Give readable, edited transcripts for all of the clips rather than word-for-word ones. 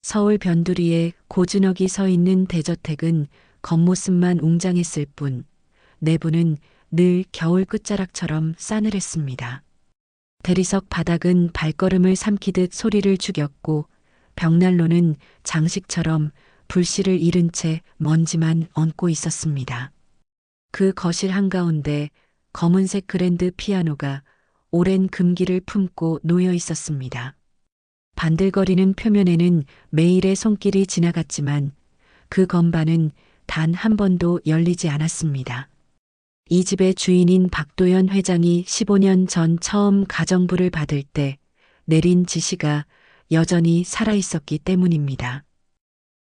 서울 변두리에 고즈넉이 서 있는 대저택은 겉모습만 웅장했을 뿐 내부는 늘 겨울 끝자락처럼 싸늘했습니다. 대리석 바닥은 발걸음을 삼키듯 소리를 죽였고 벽난로는 장식처럼 불씨를 잃은 채 먼지만 얹고 있었습니다. 그 거실 한가운데 검은색 그랜드 피아노가 오랜 금기를 품고 놓여 있었습니다. 반들거리는 표면에는 매일의 손길이 지나갔지만 그 건반은 단 한 번도 열리지 않았습니다. 이 집의 주인인 박도연 회장이 15년 전 처음 가정부를 받을 때 내린 지시가 여전히 살아있었기 때문입니다.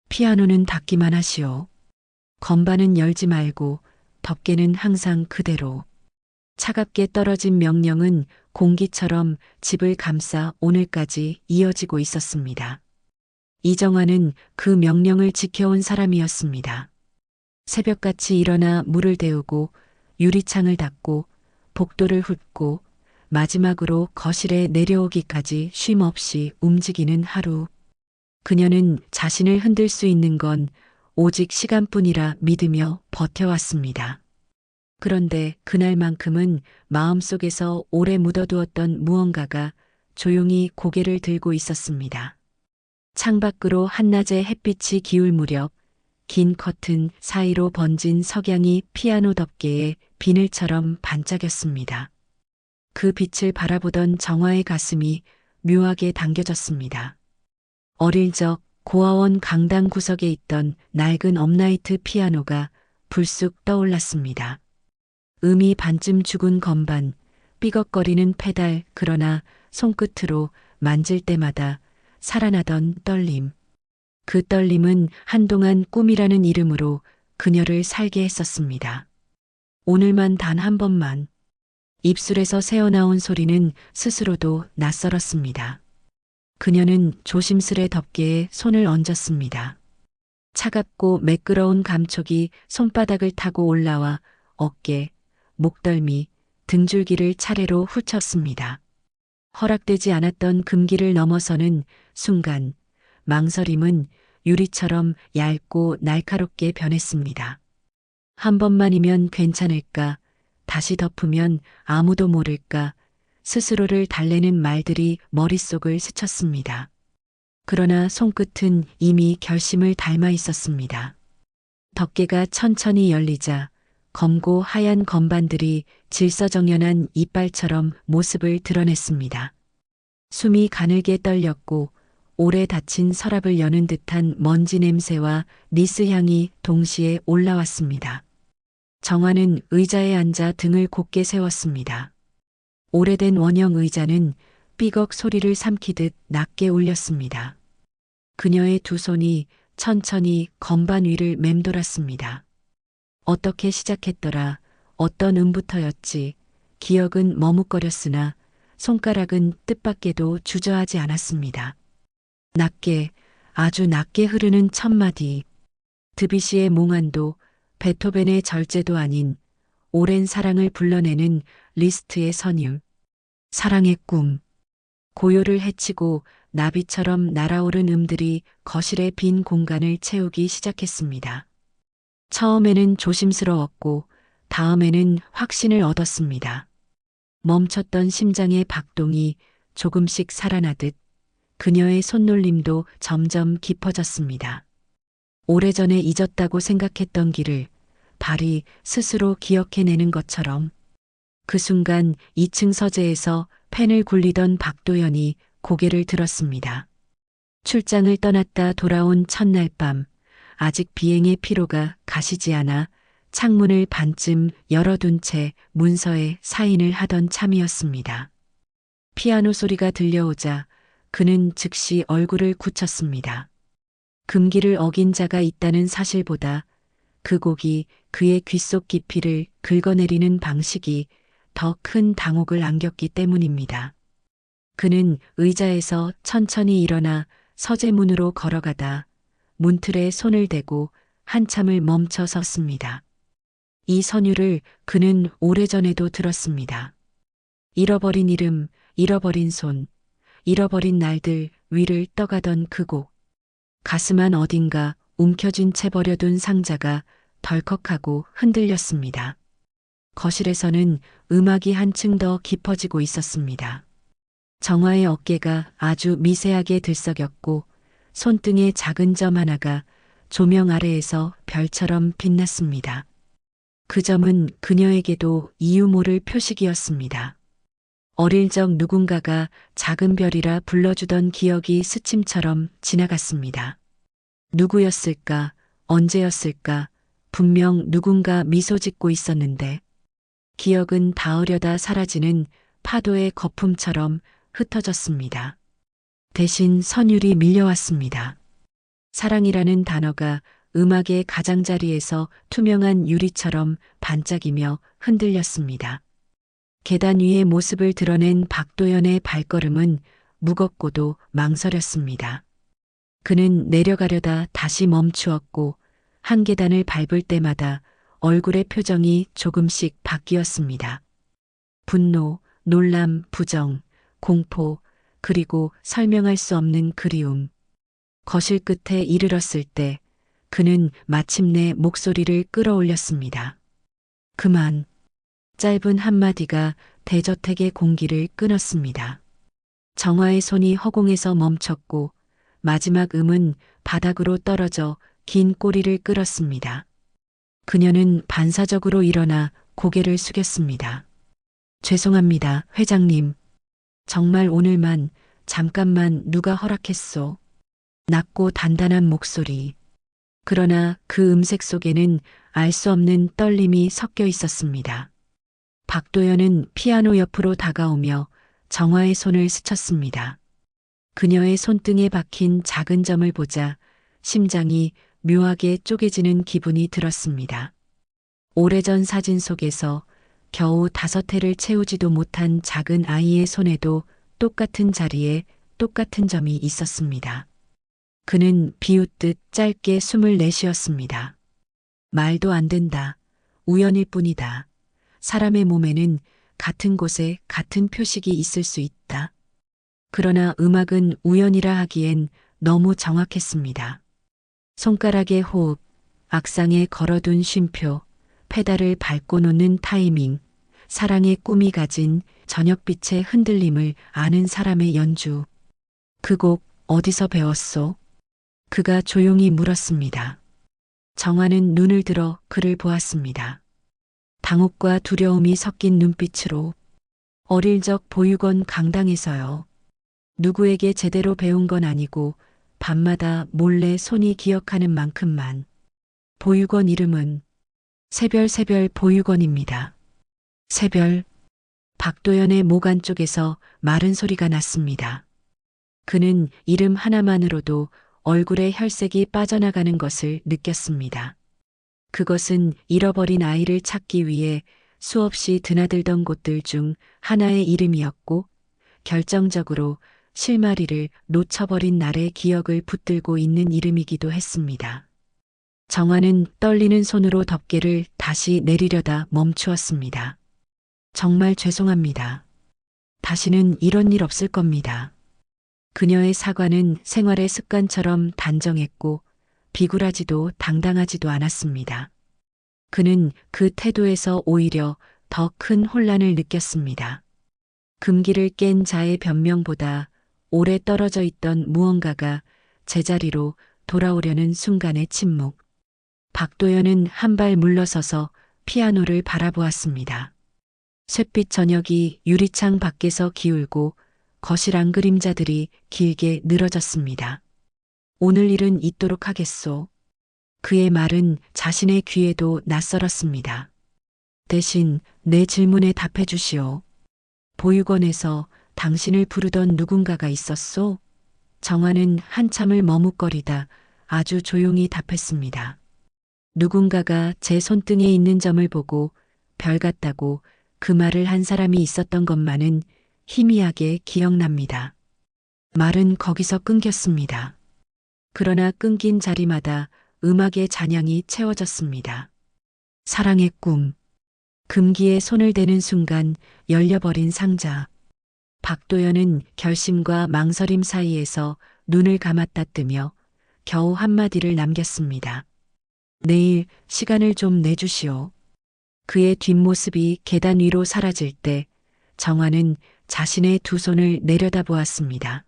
피아노는 닫기만 하시오. 건반은 열지 말고 덮개는 항상 그대로. 차갑게 떨어진 명령은 공기처럼 집을 감싸 오늘까지 이어지고 있었습니다. 이정화는 그 명령을 지켜온 사람이었습니다. 새벽같이 일어나 물을 데우고 유리창을 닫고 복도를 훑고 마지막으로 거실에 내려오기까지 쉼 없이 움직이는 하루. 그녀는 자신을 흔들 수 있는 건 오직 시간뿐이라 믿으며 버텨왔습니다. 그런데 그날만큼은 마음속에서 오래 묻어두었던 무언가가 조용히 고개를 들고 있었습니다. 창밖으로 한낮의 햇빛이 기울 무렵 긴 커튼 사이로 번진 석양이 피아노 덮개에 비늘처럼 반짝였습니다. 그 빛을 바라보던 정화의 가슴이 묘하게 당겨졌습니다. 어릴 적 고아원 강당 구석에 있던 낡은 업라이트 피아노가 불쑥 떠올랐습니다. 음이 반쯤 죽은 건반, 삐걱거리는 페달, 그러나 손끝으로 만질 때마다 살아나던 떨림. 그 떨림은 한동안 꿈이라는 이름으로 그녀를 살게 했었습니다. 오늘만 단 한 번만. 입술에서 새어나온 소리는 스스로도 낯설었습니다. 그녀는 조심스레 덮개에 손을 얹었습니다. 차갑고 매끄러운 감촉이 손바닥을 타고 올라와 어깨, 목덜미, 등줄기를 차례로 훑었습니다. 허락되지 않았던 금기를 넘어서는 순간 망설임은 유리처럼 얇고 날카롭게 변했습니다. 한 번만이면 괜찮을까, 다시 덮으면 아무도 모를까, 스스로를 달래는 말들이 머릿속을 스쳤습니다. 그러나 손끝은 이미 결심을 닮아 있었습니다. 덮개가 천천히 열리자 검고 하얀 건반들이 질서정연한 이빨처럼 모습을 드러냈습니다. 숨이 가늘게 떨렸고 오래 닫힌 서랍을 여는 듯한 먼지 냄새와 니스 향이 동시에 올라왔습니다. 정화는 의자에 앉아 등을 곧게 세웠습니다. 오래된 원형 의자는 삐걱 소리를 삼키듯 낮게 울렸습니다. 그녀의 두 손이 천천히 건반 위를 맴돌았습니다. 어떻게 시작했더라, 어떤 음부터였지, 기억은 머뭇거렸으나 손가락은 뜻밖에도 주저하지 않았습니다. 낮게, 아주 낮게 흐르는 첫마디. 드뷔시의 몽환도, 베토벤의 절제도 아닌 오랜 사랑을 불러내는 리스트의 선율. 사랑의 꿈. 고요를 헤치고 나비처럼 날아오른 음들이 거실의 빈 공간을 채우기 시작했습니다. 처음에는 조심스러웠고 다음에는 확신을 얻었습니다. 멈췄던 심장의 박동이 조금씩 살아나듯 그녀의 손놀림도 점점 깊어졌습니다. 오래전에 잊었다고 생각했던 길을 발이 스스로 기억해내는 것처럼. 그 순간 2층 서재에서 펜을 굴리던 박도연이 고개를 들었습니다. 출장을 떠났다 돌아온 첫날 밤, 아직 비행의 피로가 가시지 않아 창문을 반쯤 열어둔 채 문서에 사인을 하던 참이었습니다. 피아노 소리가 들려오자 그는 즉시 얼굴을 굳혔습니다. 금기를 어긴 자가 있다는 사실보다 그 곡이 그의 귓속 깊이를 긁어내리는 방식이 더 큰 당혹을 안겼기 때문입니다. 그는 의자에서 천천히 일어나 서재문으로 걸어가다 문틀에 손을 대고 한참을 멈춰 섰습니다. 이 선율을 그는 오래전에도 들었습니다. 잃어버린 이름, 잃어버린 손, 잃어버린 날들 위를 떠가던 그 곡. 가슴 안 어딘가 움켜쥔 채 버려둔 상자가 덜컥하고 흔들렸습니다. 거실에서는 음악이 한층 더 깊어지고 있었습니다. 정화의 어깨가 아주 미세하게 들썩였고 손등의 작은 점 하나가 조명 아래에서 별처럼 빛났습니다. 그 점은 그녀에게도 이유 모를 표식이었습니다. 어릴 적 누군가가 작은 별이라 불러주던 기억이 스침처럼 지나갔습니다. 누구였을까? 언제였을까? 분명 누군가 미소 짓고 있었는데 기억은 닿으려다 사라지는 파도의 거품처럼 흩어졌습니다. 대신 선율이 밀려왔습니다. 사랑이라는 단어가 음악의 가장자리에서 투명한 유리처럼 반짝이며 흔들렸습니다. 계단 위의 모습을 드러낸 박도연의 발걸음은 무겁고도 망설였습니다. 그는 내려가려다 다시 멈추었고 한 계단을 밟을 때마다 얼굴의 표정이 조금씩 바뀌었습니다. 분노, 놀람, 부정, 공포, 그리고 설명할 수 없는 그리움. 거실 끝에 이르렀을 때 그는 마침내 목소리를 끌어올렸습니다. 그만. 짧은 한마디가 대저택의 공기를 끊었습니다. 정화의 손이 허공에서 멈췄고 마지막 음은 바닥으로 떨어져 긴 꼬리를 끌었습니다. 그녀는 반사적으로 일어나 고개를 숙였습니다. 죄송합니다, 회장님. 정말 오늘만, 잠깐만 누가 허락했소. 낮고 단단한 목소리. 그러나 그 음색 속에는 알 수 없는 떨림이 섞여 있었습니다. 박도연은 피아노 옆으로 다가오며 정화의 손을 스쳤습니다. 그녀의 손등에 박힌 작은 점을 보자 심장이 묘하게 쪼개지는 기분이 들었습니다. 오래전 사진 속에서 겨우 5회를 채우지도 못한 작은 아이의 손에도 똑같은 자리에 똑같은 점이 있었습니다. 그는 비웃듯 짧게 숨을 내쉬었습니다. 말도 안 된다. 우연일 뿐이다. 사람의 몸에는 같은 곳에 같은 표식이 있을 수 있다. 그러나 음악은 우연이라 하기엔 너무 정확했습니다. 손가락의 호흡, 악상에 걸어둔 쉼표, 페달을 밟고 놓는 타이밍, 사랑의 꿈이 가진 저녁빛의 흔들림을 아는 사람의 연주. 그 곡 어디서 배웠소? 그가 조용히 물었습니다. 정화는 눈을 들어 그를 보았습니다. 당혹과 두려움이 섞인 눈빛으로 어릴 적 보육원 강당에서요. 누구에게 제대로 배운 건 아니고 밤마다 몰래 손이 기억하는 만큼만. 보육원 이름은 새별 보육원입니다. 새별. 박도연의 목 안쪽에서 마른 소리가 났습니다. 그는 이름 하나만으로도 얼굴에 혈색이 빠져나가는 것을 느꼈습니다. 그것은 잃어버린 아이를 찾기 위해 수없이 드나들던 곳들 중 하나의 이름이었고 결정적으로 실마리를 놓쳐버린 날의 기억을 붙들고 있는 이름이기도 했습니다. 정화는 떨리는 손으로 덮개를 다시 내리려다 멈추었습니다. 정말 죄송합니다. 다시는 이런 일 없을 겁니다. 그녀의 사과는 생활의 습관처럼 단정했고 비굴하지도 당당하지도 않았습니다. 그는 그 태도에서 오히려 더 큰 혼란을 느꼈습니다. 금기를 깬 자의 변명보다 오래 떨어져 있던 무언가가 제자리로 돌아오려는 순간의 침묵. 박도연은 한 발 물러서서 피아노를 바라보았습니다. 쇳빛 저녁이 유리창 밖에서 기울고 거실 안 그림자들이 길게 늘어졌습니다. 오늘 일은 있도록 하겠소. 그의 말은 자신의 귀에도 낯설었습니다. 대신 내 질문에 답해 주시오. 보육원에서 당신을 부르던 누군가가 있었소? 정화는 한참을 머뭇거리다 아주 조용히 답했습니다. 누군가가 제 손등에 있는 점을 보고 별 같다고 그 말을 한 사람이 있었던 것만은 희미하게 기억납니다. 말은 거기서 끊겼습니다. 그러나 끊긴 자리마다 음악의 잔향이 채워졌습니다. 사랑의 꿈. 금기에 손을 대는 순간 열려버린 상자. 박도연은 결심과 망설임 사이에서 눈을 감았다 뜨며 겨우 한마디를 남겼습니다. 내일 시간을 좀 내주시오. 그의 뒷모습이 계단 위로 사라질 때 정화는 자신의 두 손을 내려다보았습니다.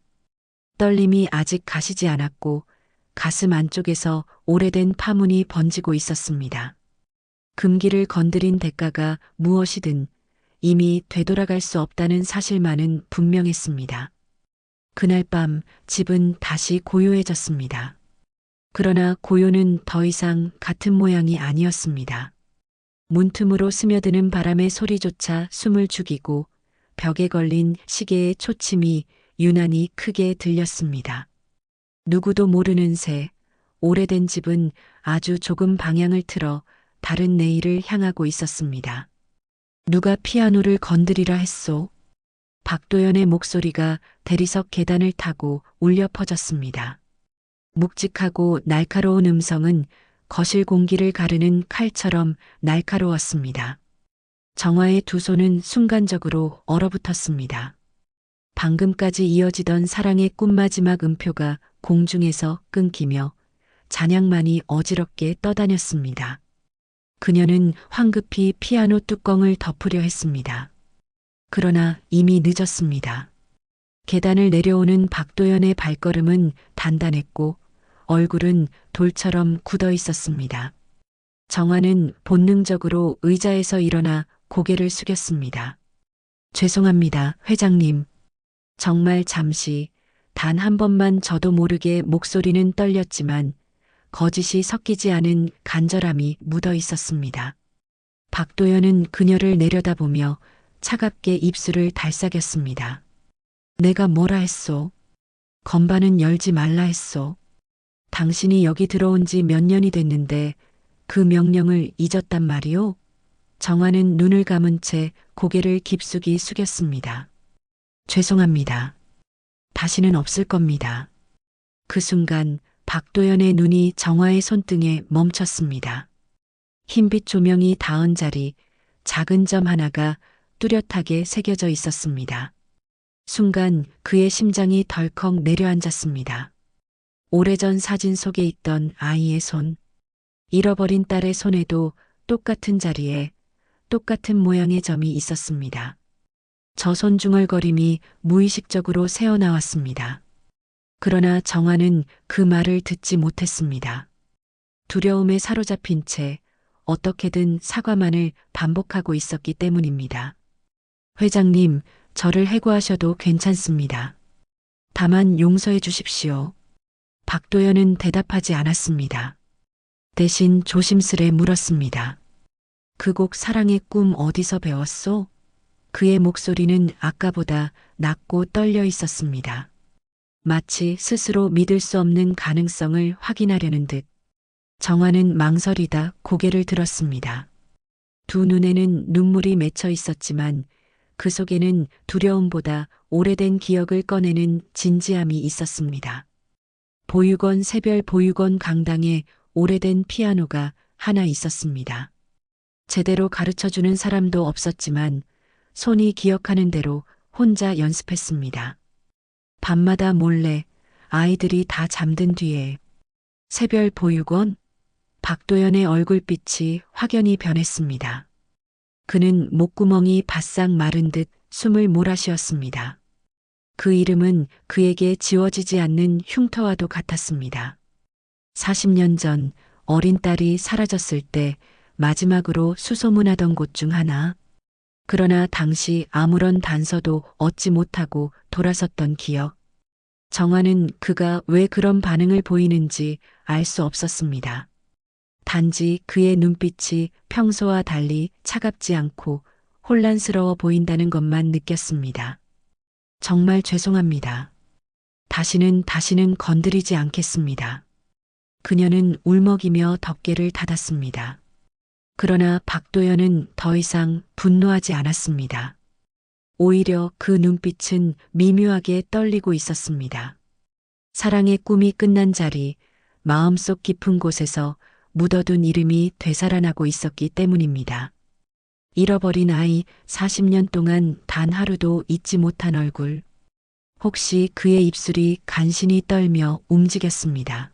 떨림이 아직 가시지 않았고 가슴 안쪽에서 오래된 파문이 번지고 있었습니다. 금기를 건드린 대가가 무엇이든 이미 되돌아갈 수 없다는 사실만은 분명했습니다. 그날 밤 집은 다시 고요해졌습니다. 그러나 고요는 더 이상 같은 모양이 아니었습니다. 문틈으로 스며드는 바람의 소리조차 숨을 죽이고 벽에 걸린 시계의 초침이 유난히 크게 들렸습니다. 누구도 모르는 새, 오래된 집은 아주 조금 방향을 틀어 다른 내일을 향하고 있었습니다. 누가 피아노를 건드리라 했소? 박도연의 목소리가 대리석 계단을 타고 울려 퍼졌습니다. 묵직하고 날카로운 음성은 거실 공기를 가르는 칼처럼 날카로웠습니다. 정화의 두 손은 순간적으로 얼어붙었습니다. 방금까지 이어지던 사랑의 꿈 마지막 음표가 공중에서 끊기며 잔향만이 어지럽게 떠다녔습니다. 그녀는 황급히 피아노 뚜껑을 덮으려 했습니다. 그러나 이미 늦었습니다. 계단을 내려오는 박도연의 발걸음은 단단했고 얼굴은 돌처럼 굳어 있었습니다. 정화는 본능적으로 의자에서 일어나 고개를 숙였습니다. 죄송합니다, 회장님. 정말 잠시, 단 한 번만 저도 모르게 목소리는 떨렸지만 거짓이 섞이지 않은 간절함이 묻어 있었습니다. 박도연은 그녀를 내려다보며 차갑게 입술을 달싹였습니다. 내가 뭐라 했소? 건반은 열지 말라 했소. 당신이 여기 들어온 지 몇 년이 됐는데 그 명령을 잊었단 말이오? 정화는 눈을 감은 채 고개를 깊숙이 숙였습니다. 죄송합니다. 다시는 없을 겁니다. 그 순간 박도연의 눈이 정화의 손등에 멈췄습니다. 흰빛 조명이 닿은 자리, 작은 점 하나가 뚜렷하게 새겨져 있었습니다. 순간 그의 심장이 덜컥 내려앉았습니다. 오래전 사진 속에 있던 아이의 손, 잃어버린 딸의 손에도 똑같은 자리에 똑같은 모양의 점이 있었습니다. 저 손 중얼거림이 무의식적으로 새어나왔습니다. 그러나 정화는 그 말을 듣지 못했습니다. 두려움에 사로잡힌 채 어떻게든 사과만을 반복하고 있었기 때문입니다. 회장님, 저를 해고하셔도 괜찮습니다. 다만 용서해 주십시오. 박도연은 대답하지 않았습니다. 대신 조심스레 물었습니다. 그 곡 사랑의 꿈 어디서 배웠소? 그의 목소리는 아까보다 낮고 떨려 있었습니다. 마치 스스로 믿을 수 없는 가능성을 확인하려는 듯. 정화는 망설이다 고개를 들었습니다. 두 눈에는 눈물이 맺혀 있었지만 그 속에는 두려움보다 오래된 기억을 꺼내는 진지함이 있었습니다. 보육원 새별 보육원 강당에 오래된 피아노가 하나 있었습니다. 제대로 가르쳐주는 사람도 없었지만 손이 기억하는 대로 혼자 연습했습니다. 밤마다 몰래 아이들이 다 잠든 뒤에. 새별 보육원? 박도연의 얼굴빛이 확연히 변했습니다. 그는 목구멍이 바싹 마른 듯 숨을 몰아쉬었습니다. 그 이름은 그에게 지워지지 않는 흉터와도 같았습니다. 40년 전 어린 딸이 사라졌을 때 마지막으로 수소문하던 곳 중 하나. 그러나 당시 아무런 단서도 얻지 못하고 돌아섰던 기억. 정화는 그가 왜 그런 반응을 보이는지 알 수 없었습니다. 단지 그의 눈빛이 평소와 달리 차갑지 않고 혼란스러워 보인다는 것만 느꼈습니다. 정말 죄송합니다. 다시는 건드리지 않겠습니다. 그녀는 울먹이며 덮개를 닫았습니다. 그러나 박도연은 더 이상 분노하지 않았습니다. 오히려 그 눈빛은 미묘하게 떨리고 있었습니다. 사랑의 꿈이 끝난 자리, 마음속 깊은 곳에서 묻어둔 이름이 되살아나고 있었기 때문입니다. 잃어버린 아이, 40년 동안 단 하루도 잊지 못한 얼굴. 혹시 그의 입술이 간신히 떨며 움직였습니다.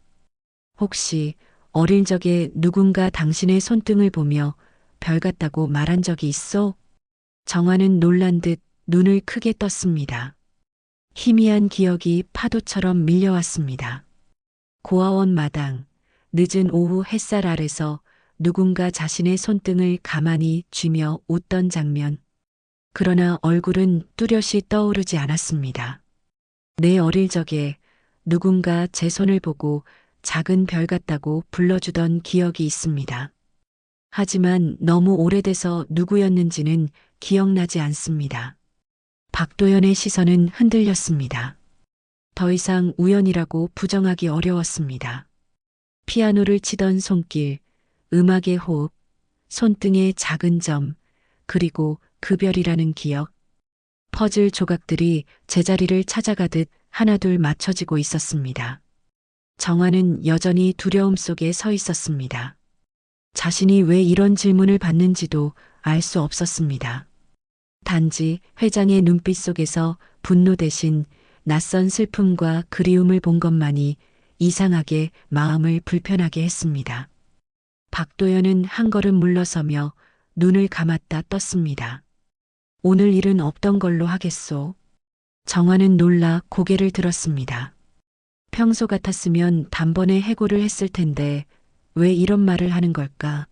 혹시 어릴 적에 누군가 당신의 손등을 보며 별 같다고 말한 적이 있어? 정화는 놀란 듯 눈을 크게 떴습니다. 희미한 기억이 파도처럼 밀려왔습니다. 고아원 마당, 늦은 오후 햇살 아래서 누군가 자신의 손등을 가만히 쥐며 웃던 장면. 그러나 얼굴은 뚜렷이 떠오르지 않았습니다. 내 어릴 적에 누군가 제 손을 보고 작은 별 같다고 불러주던 기억이 있습니다. 하지만 너무 오래돼서 누구였는지는 기억나지 않습니다. 박도연의 시선은 흔들렸습니다. 더 이상 우연이라고 부정하기 어려웠습니다. 피아노를 치던 손길, 음악의 호흡, 손등의 작은 점, 그리고 그 별이라는 기억. 퍼즐 조각들이 제자리를 찾아가듯 하나둘 맞춰지고 있었습니다. 정화는 여전히 두려움 속에 서 있었습니다. 자신이 왜 이런 질문을 받는지도 알 수 없었습니다. 단지 회장의 눈빛 속에서 분노 대신 낯선 슬픔과 그리움을 본 것만이 이상하게 마음을 불편하게 했습니다. 박도연은 한 걸음 물러서며 눈을 감았다 떴습니다. 오늘 일은 없던 걸로 하겠소. 정화는 놀라 고개를 들었습니다. 평소 같았으면 단번에 해고를 했을 텐데 왜 이런 말을 하는 걸까?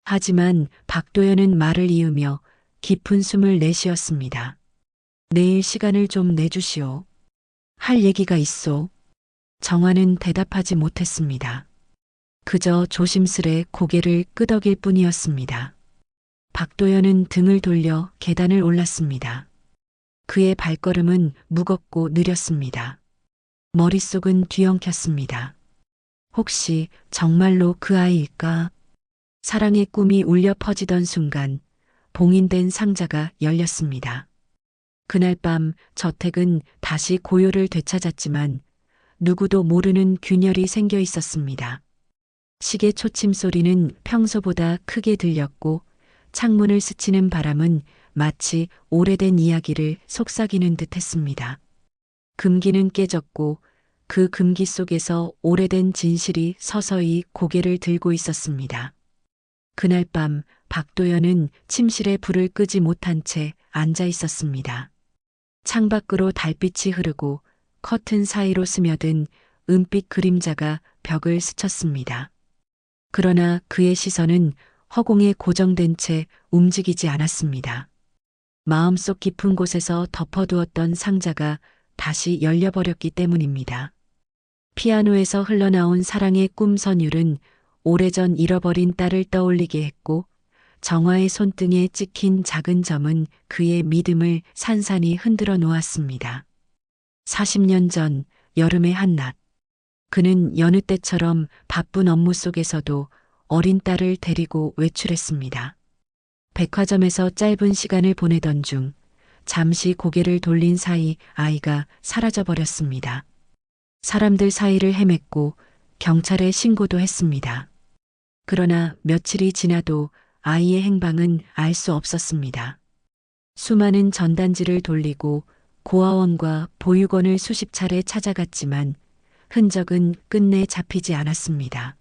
하지만 박도연은 말을 이으며 깊은 숨을 내쉬었습니다. 내일 시간을 좀 내주시오. 할 얘기가 있소. 정화는 대답하지 못했습니다. 그저 조심스레 고개를 끄덕일 뿐이었습니다. 박도연은 등을 돌려 계단을 올랐습니다. 그의 발걸음은 무겁고 느렸습니다. 머릿속은 뒤엉켰습니다. 혹시 정말로 그 아이일까? 사랑의 꿈이 울려 퍼지던 순간 봉인된 상자가 열렸습니다. 그날 밤 저택은 다시 고요를 되찾았지만 누구도 모르는 균열이 생겨 있었습니다. 시계 초침 소리는 평소보다 크게 들렸고 창문을 스치는 바람은 마치 오래된 이야기를 속삭이는 듯 했습니다. 금기는 깨졌고 그 금기 속에서 오래된 진실이 서서히 고개를 들고 있었습니다. 그날 밤 박도연은 침실에 불을 끄지 못한 채 앉아 있었습니다. 창밖으로 달빛이 흐르고 커튼 사이로 스며든 은빛 그림자가 벽을 스쳤습니다. 그러나 그의 시선은 허공에 고정된 채 움직이지 않았습니다. 마음속 깊은 곳에서 덮어두었던 상자가 다시 열려버렸기 때문입니다. 피아노에서 흘러나온 사랑의 꿈 선율은 오래전 잃어버린 딸을 떠올리게 했고 정화의 손등에 찍힌 작은 점은 그의 믿음을 산산히 흔들어 놓았습니다. 40년 전 여름의 한낮, 그는 여느 때처럼 바쁜 업무 속에서도 어린 딸을 데리고 외출했습니다. 백화점에서 짧은 시간을 보내던 중 잠시 고개를 돌린 사이 아이가 사라져 버렸습니다. 사람들 사이를 헤맸고 경찰에 신고도 했습니다. 그러나 며칠이 지나도 아이의 행방은 알 수 없었습니다. 수많은 전단지를 돌리고 고아원과 보육원을 수십 차례 찾아갔지만 흔적은 끝내 잡히지 않았습니다.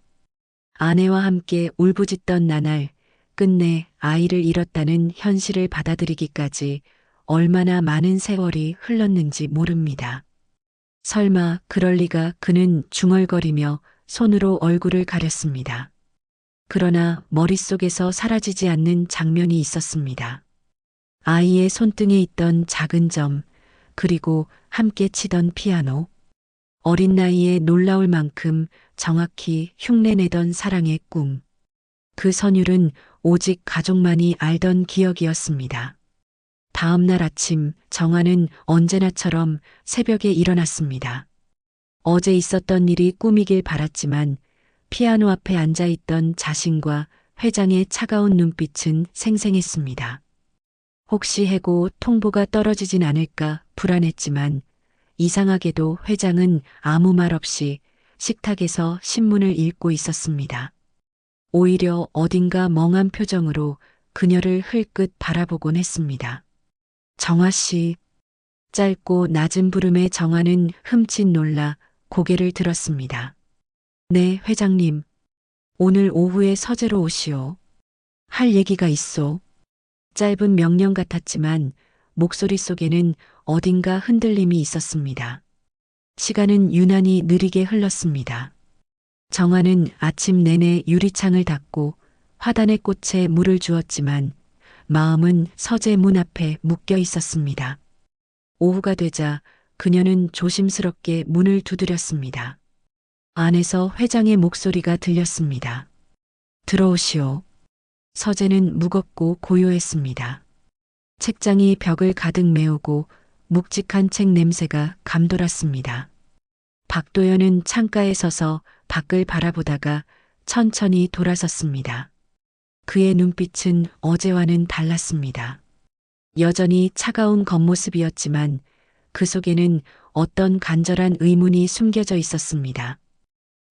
아내와 함께 울부짖던 나날 끝내 아이를 잃었다는 현실을 받아들이기까지 얼마나 많은 세월이 흘렀는지 모릅니다. 설마 그럴 리가. 그는 중얼거리며 손으로 얼굴을 가렸습니다. 그러나 머릿속에서 사라지지 않는 장면이 있었습니다. 아이의 손등에 있던 작은 점, 그리고 함께 치던 피아노. 어린 나이에 놀라울 만큼 정확히 흉내내던 사랑의 꿈. 그 선율은 오직 가족만이 알던 기억이었습니다. 다음 날 아침 정화는 언제나처럼 새벽에 일어났습니다. 어제 있었던 일이 꿈이길 바랐지만 피아노 앞에 앉아있던 자신과 회장의 차가운 눈빛은 생생했습니다. 혹시 해고 통보가 떨어지진 않을까 불안했지만 이상하게도 회장은 아무 말 없이 식탁에서 신문을 읽고 있었습니다. 오히려 어딘가 멍한 표정으로 그녀를 흘끗 바라보곤 했습니다. 정화 씨. 짧고 낮은 부름에 정화는 흠칫 놀라 고개를 들었습니다. 네, 회장님. 오늘 오후에 서재로 오시오. 할 얘기가 있소. 짧은 명령 같았지만 목소리 속에는 어딘가 흔들림이 있었습니다. 시간은 유난히 느리게 흘렀습니다. 정화는 아침 내내 유리창을 닫고 화단의 꽃에 물을 주었지만 마음은 서재 문 앞에 묶여 있었습니다. 오후가 되자 그녀는 조심스럽게 문을 두드렸습니다. 안에서 회장의 목소리가 들렸습니다. 들어오시오. 서재는 무겁고 고요했습니다. 책장이 벽을 가득 메우고 묵직한 책 냄새가 감돌았습니다. 박도연은 창가에 서서 밖을 바라보다가 천천히 돌아섰습니다. 그의 눈빛은 어제와는 달랐습니다. 여전히 차가운 겉모습이었지만 그 속에는 어떤 간절한 의문이 숨겨져 있었습니다.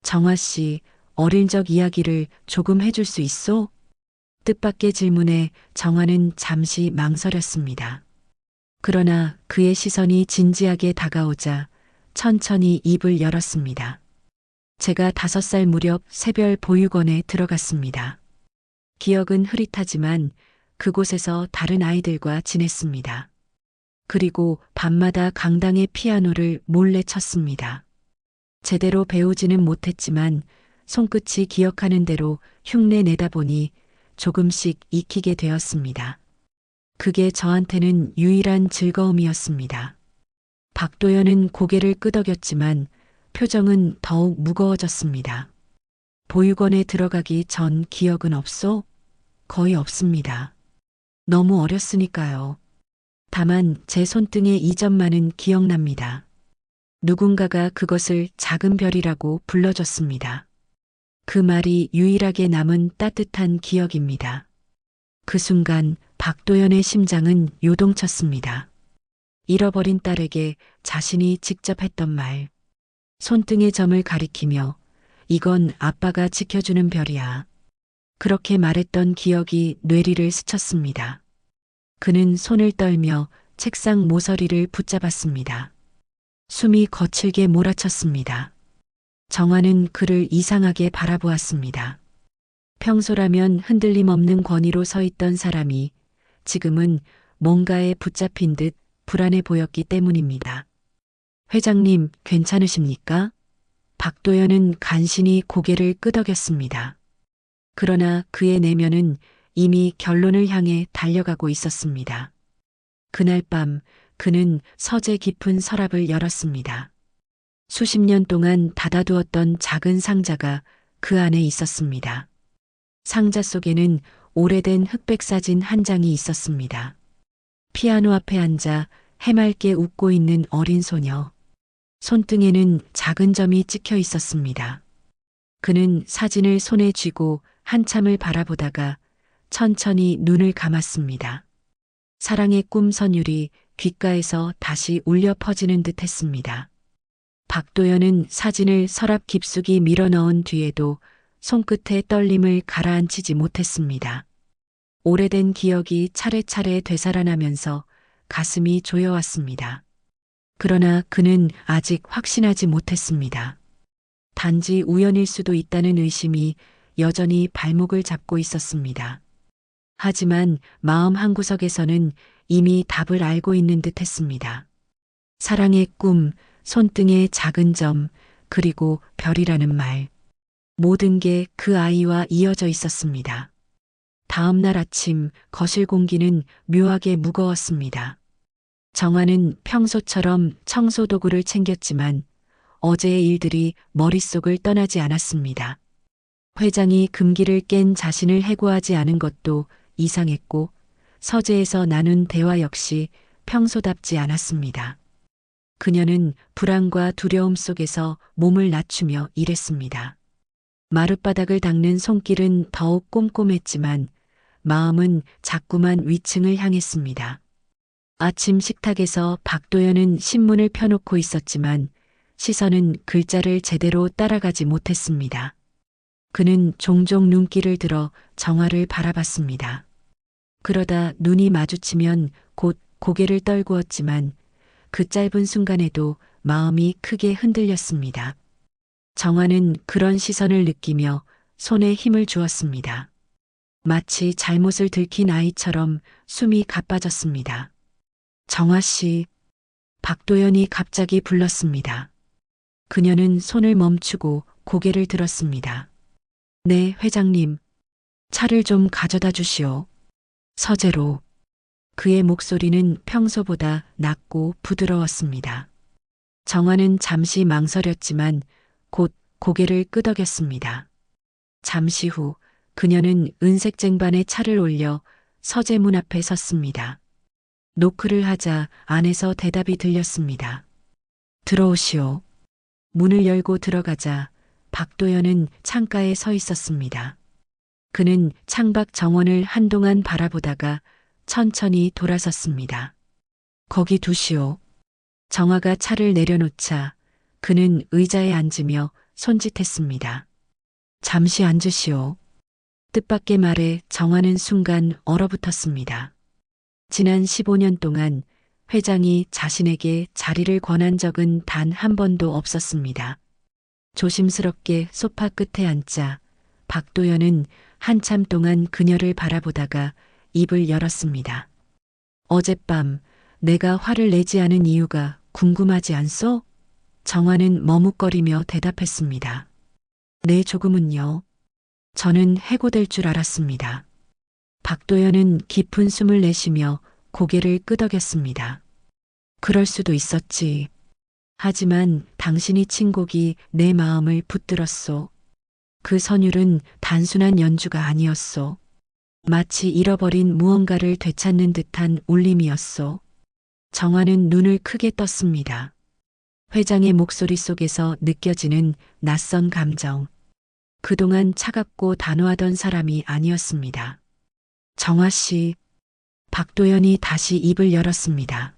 정화 씨, 어릴 적 이야기를 조금 해줄 수 있소? 뜻밖의 질문에 정화는 잠시 망설였습니다. 그러나 그의 시선이 진지하게 다가오자 천천히 입을 열었습니다. 제가 5살 무렵 새별 보육원에 들어갔습니다. 기억은 흐릿하지만 그곳에서 다른 아이들과 지냈습니다. 그리고 밤마다 강당의 피아노를 몰래 쳤습니다. 제대로 배우지는 못했지만 손끝이 기억하는 대로 흉내 내다 보니 조금씩 익히게 되었습니다. 그게 저한테는 유일한 즐거움이었습니다. 박도연은 고개를 끄덕였지만 표정은 더욱 무거워졌습니다. 보육원에 들어가기 전 기억은 없소? 거의 없습니다. 너무 어렸으니까요. 다만 제 손등의 이점만은 기억납니다. 누군가가 그것을 작은 별이라고 불러줬습니다. 그 말이 유일하게 남은 따뜻한 기억입니다. 그 순간 박도연의 심장은 요동쳤습니다. 잃어버린 딸에게 자신이 직접 했던 말. 손등의 점을 가리키며 이건 아빠가 지켜주는 별이야. 그렇게 말했던 기억이 뇌리를 스쳤습니다. 그는 손을 떨며 책상 모서리를 붙잡았습니다. 숨이 거칠게 몰아쳤습니다. 정화는 그를 이상하게 바라보았습니다. 평소라면 흔들림 없는 권위로 서 있던 사람이 지금은 뭔가에 붙잡힌 듯 불안해 보였기 때문입니다. 회장님, 괜찮으십니까? 박도연은 간신히 고개를 끄덕였습니다. 그러나 그의 내면은 이미 결론을 향해 달려가고 있었습니다. 그날 밤 그는 서재 깊은 서랍을 열었습니다. 수십 년 동안 닫아두었던 작은 상자가 그 안에 있었습니다. 상자 속에는 오래된 흑백 사진 한 장이 있었습니다. 피아노 앞에 앉아 해맑게 웃고 있는 어린 소녀. 손등에는 작은 점이 찍혀 있었습니다. 그는 사진을 손에 쥐고 한참을 바라보다가 천천히 눈을 감았습니다. 사랑의 꿈 선율이 귓가에서 다시 울려 퍼지는 듯 했습니다. 박도연은 사진을 서랍 깊숙이 밀어넣은 뒤에도 손끝의 떨림을 가라앉히지 못했습니다. 오래된 기억이 차례차례 되살아나면서 가슴이 조여왔습니다. 그러나 그는 아직 확신하지 못했습니다. 단지 우연일 수도 있다는 의심이 여전히 발목을 잡고 있었습니다. 하지만 마음 한구석에서는 이미 답을 알고 있는 듯 했습니다. 사랑의 꿈, 손등의 작은 점, 그리고 별이라는 말. 모든 게 그 아이와 이어져 있었습니다. 다음 날 아침 거실 공기는 묘하게 무거웠습니다. 정화는 평소처럼 청소 도구를 챙겼지만 어제의 일들이 머릿속을 떠나지 않았습니다. 회장이 금기를 깬 자신을 해고하지 않은 것도 이상했고 서재에서 나눈 대화 역시 평소답지 않았습니다. 그녀는 불안과 두려움 속에서 몸을 낮추며 일했습니다. 마룻바닥을 닦는 손길은 더욱 꼼꼼했지만 마음은 자꾸만 위층을 향했습니다. 아침 식탁에서 박도연은 신문을 펴놓고 있었지만 시선은 글자를 제대로 따라가지 못했습니다. 그는 종종 눈길을 들어 정화를 바라봤습니다. 그러다 눈이 마주치면 곧 고개를 떨구었지만 그 짧은 순간에도 마음이 크게 흔들렸습니다. 정화는 그런 시선을 느끼며 손에 힘을 주었습니다. 마치 잘못을 들킨 아이처럼 숨이 가빠졌습니다. 정화 씨, 박도연이 갑자기 불렀습니다. 그녀는 손을 멈추고 고개를 들었습니다. 네, 회장님. 차를 좀 가져다 주시오. 서재로. 그의 목소리는 평소보다 낮고 부드러웠습니다. 정화는 잠시 망설였지만 곧 고개를 끄덕였습니다. 잠시 후 그녀는 은색 쟁반에 차를 올려 서재 문 앞에 섰습니다. 노크를 하자 안에서 대답이 들렸습니다. 들어오시오. 문을 열고 들어가자 박도연은 창가에 서 있었습니다. 그는 창밖 정원을 한동안 바라보다가 천천히 돌아섰습니다. 거기 두시오. 정화가 차를 내려놓자 그는 의자에 앉으며 손짓했습니다. 잠시 앉으시오. 뜻밖의 말에 정화는 순간 얼어붙었습니다. 지난 15년 동안 회장이 자신에게 자리를 권한 적은 단 한 번도 없었습니다. 조심스럽게 소파 끝에 앉자 박도연은 한참 동안 그녀를 바라보다가 입을 열었습니다. 어젯밤 내가 화를 내지 않은 이유가 궁금하지 않소? 정화는 머뭇거리며 대답했습니다. 네, 조금은요. 저는 해고될 줄 알았습니다. 박도연은 깊은 숨을 내쉬며 고개를 끄덕였습니다. 그럴 수도 있었지. 하지만 당신이 친 곡이 내 마음을 붙들었소. 그 선율은 단순한 연주가 아니었소. 마치 잃어버린 무언가를 되찾는 듯한 울림이었소. 정화는 눈을 크게 떴습니다. 회장의 목소리 속에서 느껴지는 낯선 감정. 그동안 차갑고 단호하던 사람이 아니었습니다. 정화 씨, 박도연이 다시 입을 열었습니다.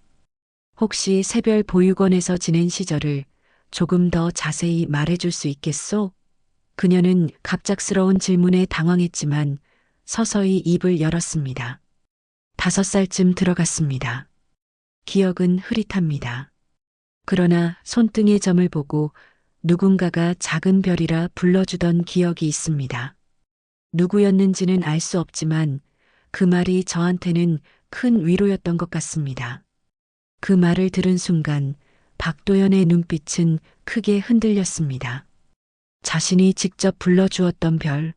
혹시 새별 보육원에서 지낸 시절을 조금 더 자세히 말해줄 수 있겠소? 그녀는 갑작스러운 질문에 당황했지만 서서히 입을 열었습니다. 5살쯤 들어갔습니다. 기억은 흐릿합니다. 그러나 손등의 점을 보고 누군가가 작은 별이라 불러주던 기억이 있습니다. 누구였는지는 알 수 없지만 그 말이 저한테는 큰 위로였던 것 같습니다. 그 말을 들은 순간 박도연의 눈빛은 크게 흔들렸습니다. 자신이 직접 불러주었던 별.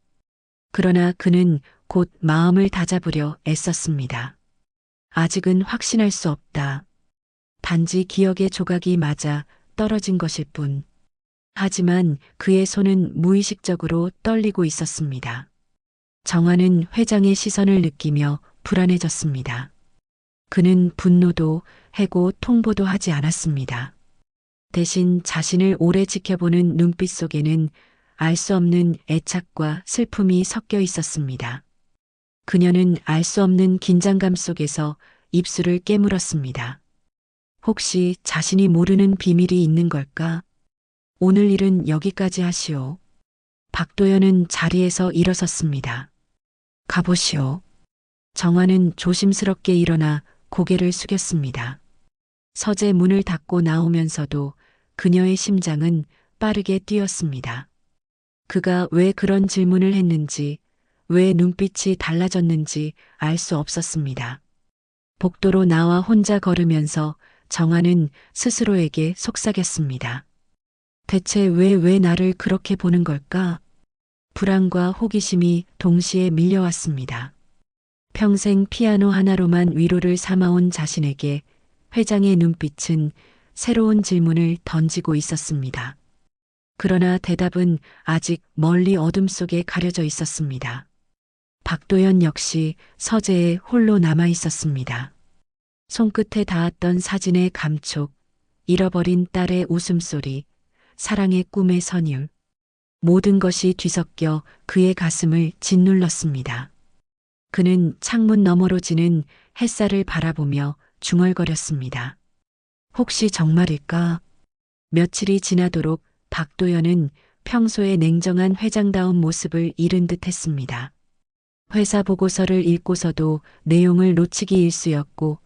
그러나 그는 곧 마음을 다잡으려 애썼습니다. 아직은 확신할 수 없다. 단지 기억의 조각이 맞아 떨어진 것일 뿐. 하지만 그의 손은 무의식적으로 떨리고 있었습니다. 정화는 회장의 시선을 느끼며 불안해졌습니다. 그는 분노도 해고 통보도 하지 않았습니다. 대신 자신을 오래 지켜보는 눈빛 속에는 알 수 없는 애착과 슬픔이 섞여 있었습니다. 그녀는 알 수 없는 긴장감 속에서 입술을 깨물었습니다. 혹시 자신이 모르는 비밀이 있는 걸까? 오늘 일은 여기까지 하시오. 박도연은 자리에서 일어섰습니다. 가보시오. 정화는 조심스럽게 일어나 고개를 숙였습니다. 서재 문을 닫고 나오면서도 그녀의 심장은 빠르게 뛰었습니다. 그가 왜 그런 질문을 했는지, 왜 눈빛이 달라졌는지 알 수 없었습니다. 복도로 나와 혼자 걸으면서 정화는 스스로에게 속삭였습니다. 대체 왜 나를 그렇게 보는 걸까? 불안과 호기심이 동시에 밀려왔습니다. 평생 피아노 하나로만 위로를 삼아온 자신에게 회장의 눈빛은 새로운 질문을 던지고 있었습니다. 그러나 대답은 아직 멀리 어둠 속에 가려져 있었습니다. 박도연 역시 서재에 홀로 남아 있었습니다. 손끝에 닿았던 사진의 감촉, 잃어버린 딸의 웃음소리, 사랑의 꿈의 선율. 모든 것이 뒤섞여 그의 가슴을 짓눌렀습니다. 그는 창문 너머로 지는 햇살을 바라보며 중얼거렸습니다. 혹시 정말일까? 며칠이 지나도록 박도연은 평소의 냉정한 회장다운 모습을 잃은 듯 했습니다. 회사 보고서를 읽고서도 내용을 놓치기 일쑤였고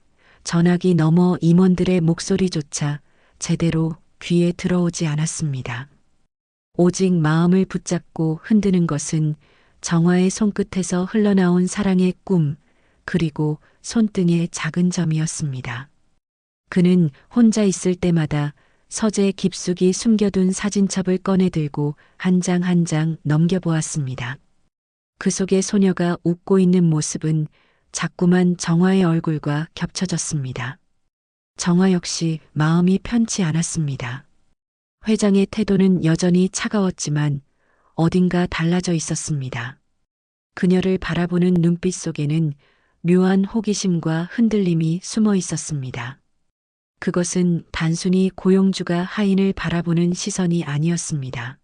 전화기 너머 임원들의 목소리조차 제대로 귀에 들어오지 않았습니다. 오직 마음을 붙잡고 흔드는 것은 정화의 손끝에서 흘러나온 사랑의 꿈, 그리고 손등의 작은 점이었습니다. 그는 혼자 있을 때마다 서재 깊숙이 숨겨둔 사진첩을 꺼내 들고 한 장 한 장 넘겨보았습니다. 그 속에 소녀가 웃고 있는 모습은 자꾸만 정화의 얼굴과 겹쳐졌습니다. 정화 역시 마음이 편치 않았습니다. 회장의 태도는 여전히 차가웠지만 어딘가 달라져 있었습니다. 그녀를 바라보는 눈빛 속에는 묘한 호기심과 흔들림이 숨어 있었습니다. 그것은 단순히 고용주가 하인을 바라보는 시선이 아니었습니다.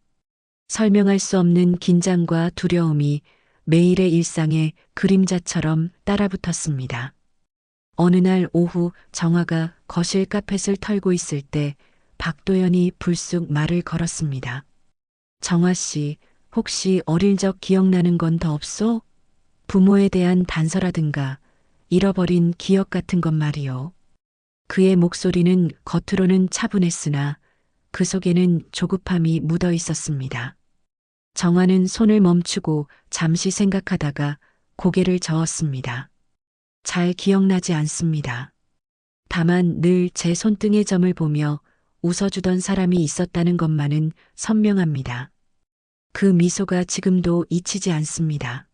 설명할 수 없는 긴장과 두려움이 매일의 일상에 그림자처럼 따라붙었습니다. 어느 날 오후 정화가 거실 카펫을 털고 있을 때 박도연이 불쑥 말을 걸었습니다. 정화 씨, 혹시 어릴 적 기억나는 건 더 없소? 부모에 대한 단서라든가 잃어버린 기억 같은 것 말이요. 그의 목소리는 겉으로는 차분했으나 그 속에는 조급함이 묻어 있었습니다. 정화는 손을 멈추고 잠시 생각하다가 고개를 저었습니다. 잘 기억나지 않습니다. 다만 늘 제 손등의 점을 보며 웃어주던 사람이 있었다는 것만은 선명합니다. 그 미소가 지금도 잊히지 않습니다.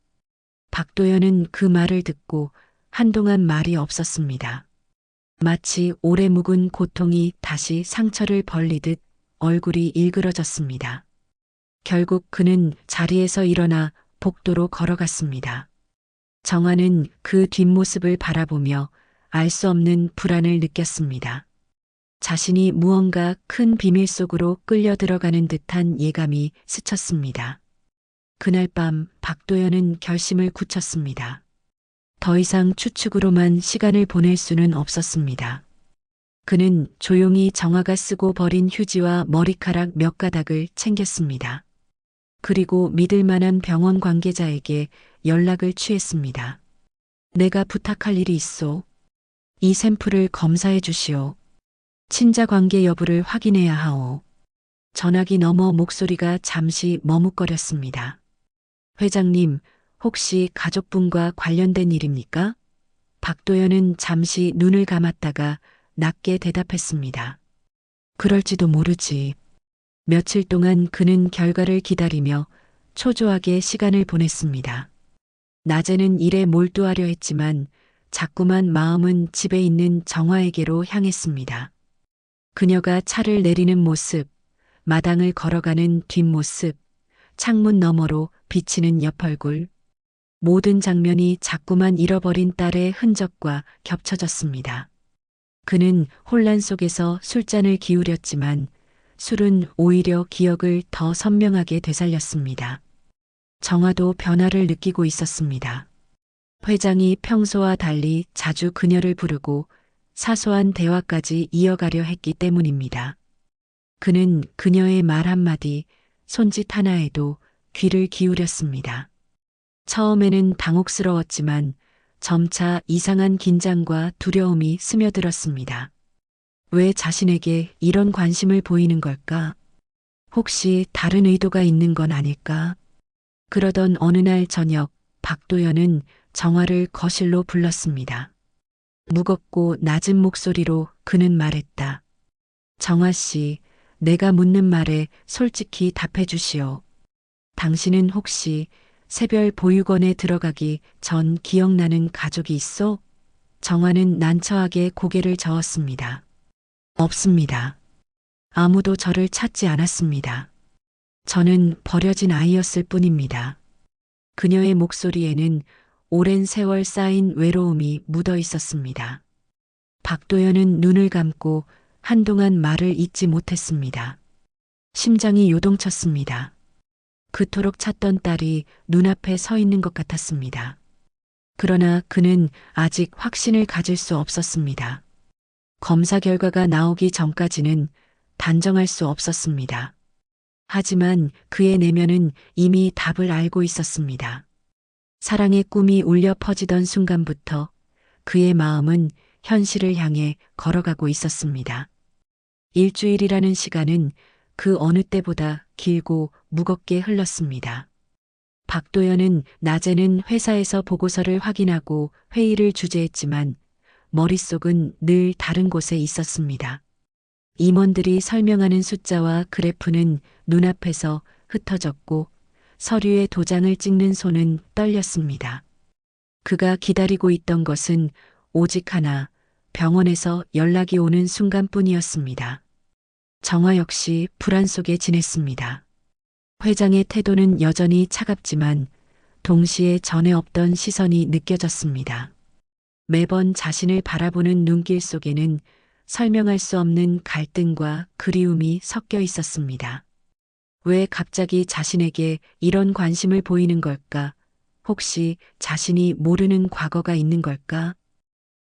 박도연은 그 말을 듣고 한동안 말이 없었습니다. 마치 오래 묵은 고통이 다시 상처를 벌리듯 얼굴이 일그러졌습니다. 결국 그는 자리에서 일어나 복도로 걸어갔습니다. 정화는 그 뒷모습을 바라보며 알 수 없는 불안을 느꼈습니다. 자신이 무언가 큰 비밀 속으로 끌려 들어가는 듯한 예감이 스쳤습니다. 그날 밤 박도연은 결심을 굳혔습니다. 더 이상 추측으로만 시간을 보낼 수는 없었습니다. 그는 조용히 정화가 쓰고 버린 휴지와 머리카락 몇 가닥을 챙겼습니다. 그리고 믿을 만한 병원 관계자에게 연락을 취했습니다. 내가 부탁할 일이 있소. 이 샘플을 검사해 주시오. 친자 관계 여부를 확인해야 하오. 전화기 너머 목소리가 잠시 머뭇거렸습니다. 회장님, 혹시 가족분과 관련된 일입니까? 박도연은 잠시 눈을 감았다가 낮게 대답했습니다. 그럴지도 모르지. 며칠 동안 그는 결과를 기다리며 초조하게 시간을 보냈습니다. 낮에는 일에 몰두하려 했지만 자꾸만 마음은 집에 있는 정화에게로 향했습니다. 그녀가 차를 내리는 모습, 마당을 걸어가는 뒷모습, 창문 너머로 비치는 옆얼굴, 모든 장면이 자꾸만 잃어버린 딸의 흔적과 겹쳐졌습니다. 그는 혼란 속에서 술잔을 기울였지만 술은 오히려 기억을 더 선명하게 되살렸습니다. 정화도 변화를 느끼고 있었습니다. 회장이 평소와 달리 자주 그녀를 부르고 사소한 대화까지 이어가려 했기 때문입니다. 그는 그녀의 말 한마디, 손짓 하나에도 귀를 기울였습니다. 처음에는 당혹스러웠지만 점차 이상한 긴장과 두려움이 스며들었습니다. 왜 자신에게 이런 관심을 보이는 걸까? 혹시 다른 의도가 있는 건 아닐까? 그러던 어느 날 저녁 박도연은 정화를 거실로 불렀습니다. 무겁고 낮은 목소리로 그는 말했다. 정화 씨, 내가 묻는 말에 솔직히 답해 주시오. 당신은 혹시 새별 보육원에 들어가기 전 기억나는 가족이 있어? 정화는 난처하게 고개를 저었습니다. 없습니다. 아무도 저를 찾지 않았습니다. 저는 버려진 아이였을 뿐입니다. 그녀의 목소리에는 오랜 세월 쌓인 외로움이 묻어 있었습니다. 박도연은 눈을 감고 한동안 말을 잇지 못했습니다. 심장이 요동쳤습니다. 그토록 찾던 딸이 눈앞에 서 있는 것 같았습니다. 그러나 그는 아직 확신을 가질 수 없었습니다. 검사 결과가 나오기 전까지는 단정할 수 없었습니다. 하지만 그의 내면은 이미 답을 알고 있었습니다. 사랑의 꿈이 울려 퍼지던 순간부터 그의 마음은 현실을 향해 걸어가고 있었습니다. 일주일이라는 시간은 그 어느 때보다 길고 무겁게 흘렀습니다. 박도연은 낮에는 회사에서 보고서를 확인하고 회의를 주재했지만 머릿속은 늘 다른 곳에 있었습니다. 임원들이 설명하는 숫자와 그래프는 눈앞에서 흩어졌고 서류에 도장을 찍는 손은 떨렸습니다. 그가 기다리고 있던 것은 오직 하나, 병원에서 연락이 오는 순간뿐이었습니다. 정화 역시 불안 속에 지냈습니다. 회장의 태도는 여전히 차갑지만 동시에 전에 없던 시선이 느껴졌습니다. 매번 자신을 바라보는 눈길 속에는 설명할 수 없는 갈등과 그리움이 섞여 있었습니다. 왜 갑자기 자신에게 이런 관심을 보이는 걸까? 혹시 자신이 모르는 과거가 있는 걸까?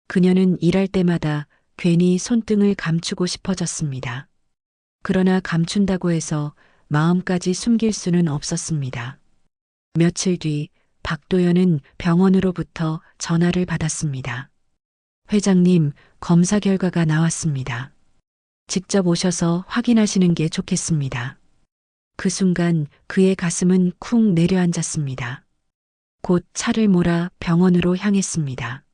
그녀는 일할 때마다 괜히 손등을 감추고 싶어졌습니다. 그러나 감춘다고 해서 마음까지 숨길 수는 없었습니다. 며칠 뒤 박도연은 병원으로부터 전화를 받았습니다. 회장님, 검사 결과가 나왔습니다. 직접 오셔서 확인하시는 게 좋겠습니다. 그 순간 그의 가슴은 쿵 내려앉았습니다. 곧 차를 몰아 병원으로 향했습니다.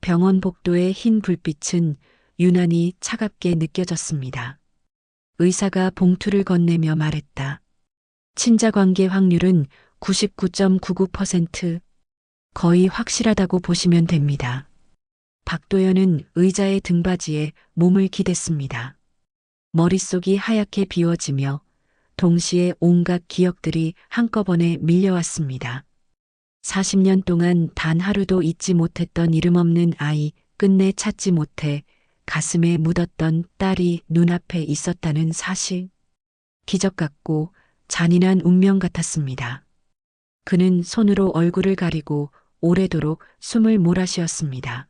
병원 복도의 흰 불빛은 유난히 차갑게 느껴졌습니다. 의사가 봉투를 건네며 말했다. 친자 관계 확률은 99.99%, 거의 확실하다고 보시면 됩니다. 박도연은 의자의 등받이에 몸을 기댔습니다. 머릿속이 하얗게 비워지며 동시에 온갖 기억들이 한꺼번에 밀려왔습니다. 40년 동안 단 하루도 잊지 못했던 이름 없는 아이, 끝내 찾지 못해 가슴에 묻었던 딸이 눈앞에 있었다는 사실. 기적 같고 잔인한 운명 같았습니다. 그는 손으로 얼굴을 가리고 오래도록 숨을 몰아쉬었습니다.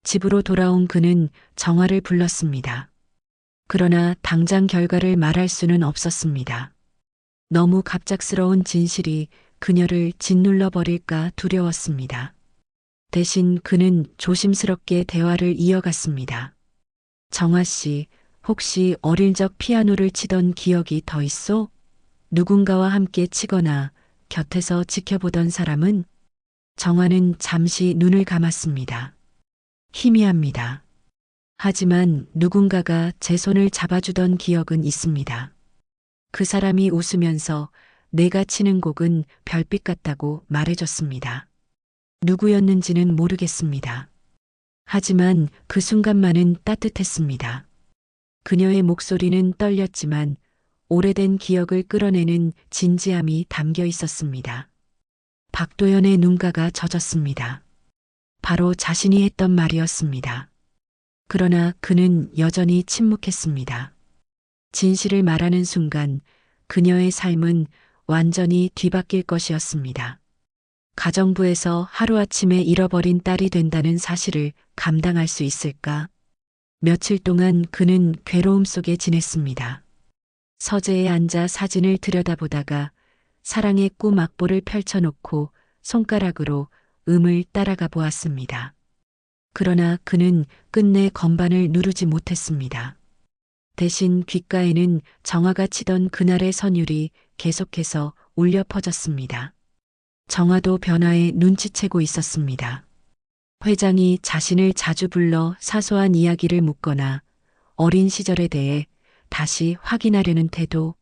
집으로 돌아온 그는 정화를 불렀습니다. 그러나 당장 결과를 말할 수는 없었습니다. 너무 갑작스러운 진실이 그녀를 짓눌러 버릴까 두려웠습니다. 대신 그는 조심스럽게 대화를 이어갔습니다. 정화 씨, 혹시 어릴 적 피아노를 치던 기억이 더 있어? 누군가와 함께 치거나 곁에서 지켜보던 사람은? 정화는 잠시 눈을 감았습니다. 희미합니다. 하지만 누군가가 제 손을 잡아주던 기억은 있습니다. 그 사람이 웃으면서 내가 치는 곡은 별빛 같다고 말해줬습니다. 누구였는지는 모르겠습니다. 하지만 그 순간만은 따뜻했습니다. 그녀의 목소리는 떨렸지만 오래된 기억을 끌어내는 진지함이 담겨 있었습니다. 박도연의 눈가가 젖었습니다. 바로 자신이 했던 말이었습니다. 그러나 그는 여전히 침묵했습니다. 진실을 말하는 순간 그녀의 삶은 완전히 뒤바뀔 것이었습니다. 가정부에서 하루아침에 잃어버린 딸이 된다는 사실을 감당할 수 있을까? 며칠 동안 그는 괴로움 속에 지냈습니다. 서재에 앉아 사진을 들여다보다가 사랑의 꿈 악보를 펼쳐놓고 손가락으로 음을 따라가 보았습니다. 그러나 그는 끝내 건반을 누르지 못했습니다. 대신 귓가에는 정화가 치던 그날의 선율이 계속해서 울려 퍼졌습니다. 정화도 변화에 눈치채고 있었습니다. 회장이 자신을 자주 불러 사소한 이야기를 묻거나 어린 시절에 대해 다시 확인하려는 태도.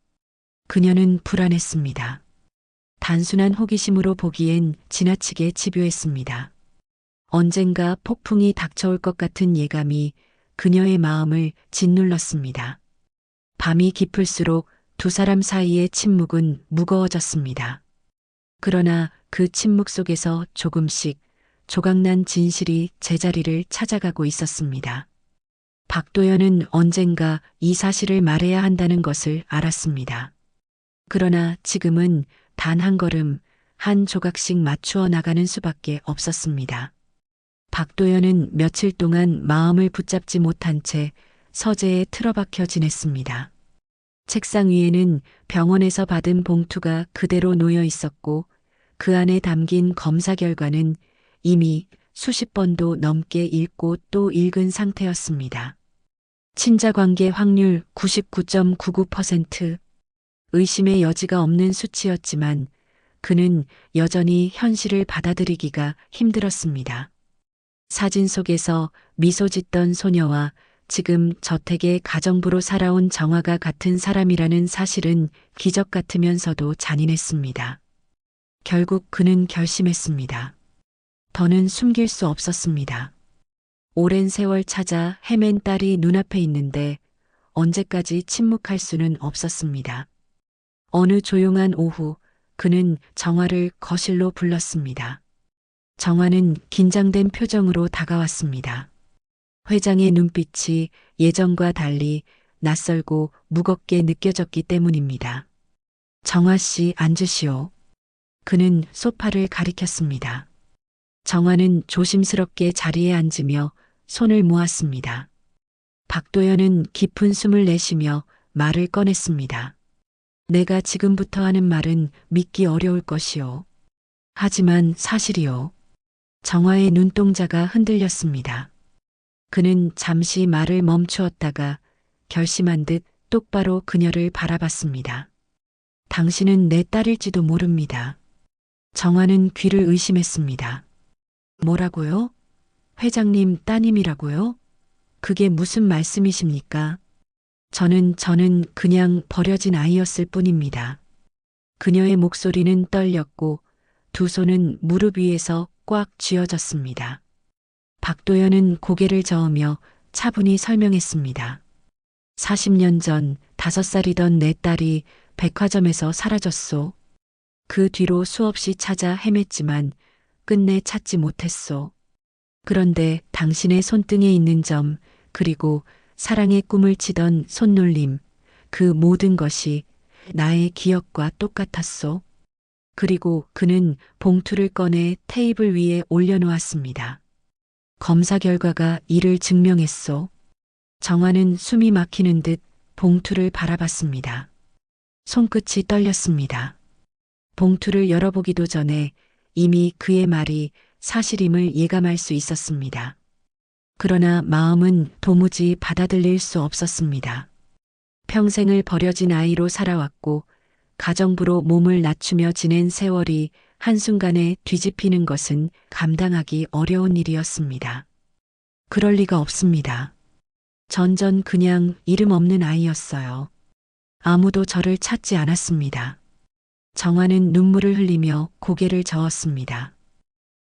그녀는 불안했습니다. 단순한 호기심으로 보기엔 지나치게 집요했습니다. 언젠가 폭풍이 닥쳐올 것 같은 예감이 그녀의 마음을 짓눌렀습니다. 밤이 깊을수록 두 사람 사이의 침묵은 무거워졌습니다. 그러나 그 침묵 속에서 조금씩 조각난 진실이 제자리를 찾아가고 있었습니다. 박도연은 언젠가 이 사실을 말해야 한다는 것을 알았습니다. 그러나 지금은 단 한 걸음, 한 조각씩 맞추어 나가는 수밖에 없었습니다. 박도연은 며칠 동안 마음을 붙잡지 못한 채 서재에 틀어박혀 지냈습니다. 책상 위에는 병원에서 받은 봉투가 그대로 놓여 있었고 그 안에 담긴 검사 결과는 이미 수십 번도 넘게 읽고 또 읽은 상태였습니다. 친자관계 확률 99.99%. 의심의 여지가 없는 수치였지만 그는 여전히 현실을 받아들이기가 힘들었습니다. 사진 속에서 미소 짓던 소녀와 지금 저택의 가정부로 살아온 정화가 같은 사람이라는 사실은 기적 같으면서도 잔인했습니다. 결국 그는 결심했습니다. 더는 숨길 수 없었습니다. 오랜 세월 찾아 헤맨 딸이 눈앞에 있는데 언제까지 침묵할 수는 없었습니다. 어느 조용한 오후 그는 정화를 거실로 불렀습니다. 정화는 긴장된 표정으로 다가왔습니다. 회장의 눈빛이 예전과 달리 낯설고 무겁게 느껴졌기 때문입니다. 정화 씨 앉으시오. 그는 소파를 가리켰습니다. 정화는 조심스럽게 자리에 앉으며 손을 모았습니다. 박도연은 깊은 숨을 내쉬며 말을 꺼냈습니다. 내가 지금부터 하는 말은 믿기 어려울 것이오. 하지만 사실이오. 정화의 눈동자가 흔들렸습니다. 그는 잠시 말을 멈추었다가 결심한 듯 똑바로 그녀를 바라봤습니다. 당신은 내 딸일지도 모릅니다. 정화는 귀를 의심했습니다. 뭐라고요? 회장님 따님이라고요? 그게 무슨 말씀이십니까? 저는 그냥 버려진 아이였을 뿐입니다. 그녀의 목소리는 떨렸고 두 손은 무릎 위에서 꽉 쥐어졌습니다. 박도연은 고개를 저으며 차분히 설명했습니다. 40년 전 5살이던 내 딸이 백화점에서 사라졌소. 그 뒤로 수없이 찾아 헤맸지만 끝내 찾지 못했소. 그런데 당신의 손등에 있는 점, 그리고 사랑의 꿈을 치던 손놀림, 그 모든 것이 나의 기억과 똑같았소. 그리고 그는 봉투를 꺼내 테이블 위에 올려놓았습니다. 검사 결과가 이를 증명했소. 정화는 숨이 막히는 듯 봉투를 바라봤습니다. 손끝이 떨렸습니다. 봉투를 열어보기도 전에 이미 그의 말이 사실임을 예감할 수 있었습니다. 그러나 마음은 도무지 받아들일 수 없었습니다. 평생을 버려진 아이로 살아왔고 가정부로 몸을 낮추며 지낸 세월이 한순간에 뒤집히는 것은 감당하기 어려운 일이었습니다. 그럴 리가 없습니다. 전 그냥 이름 없는 아이였어요. 아무도 저를 찾지 않았습니다. 정화는 눈물을 흘리며 고개를 저었습니다.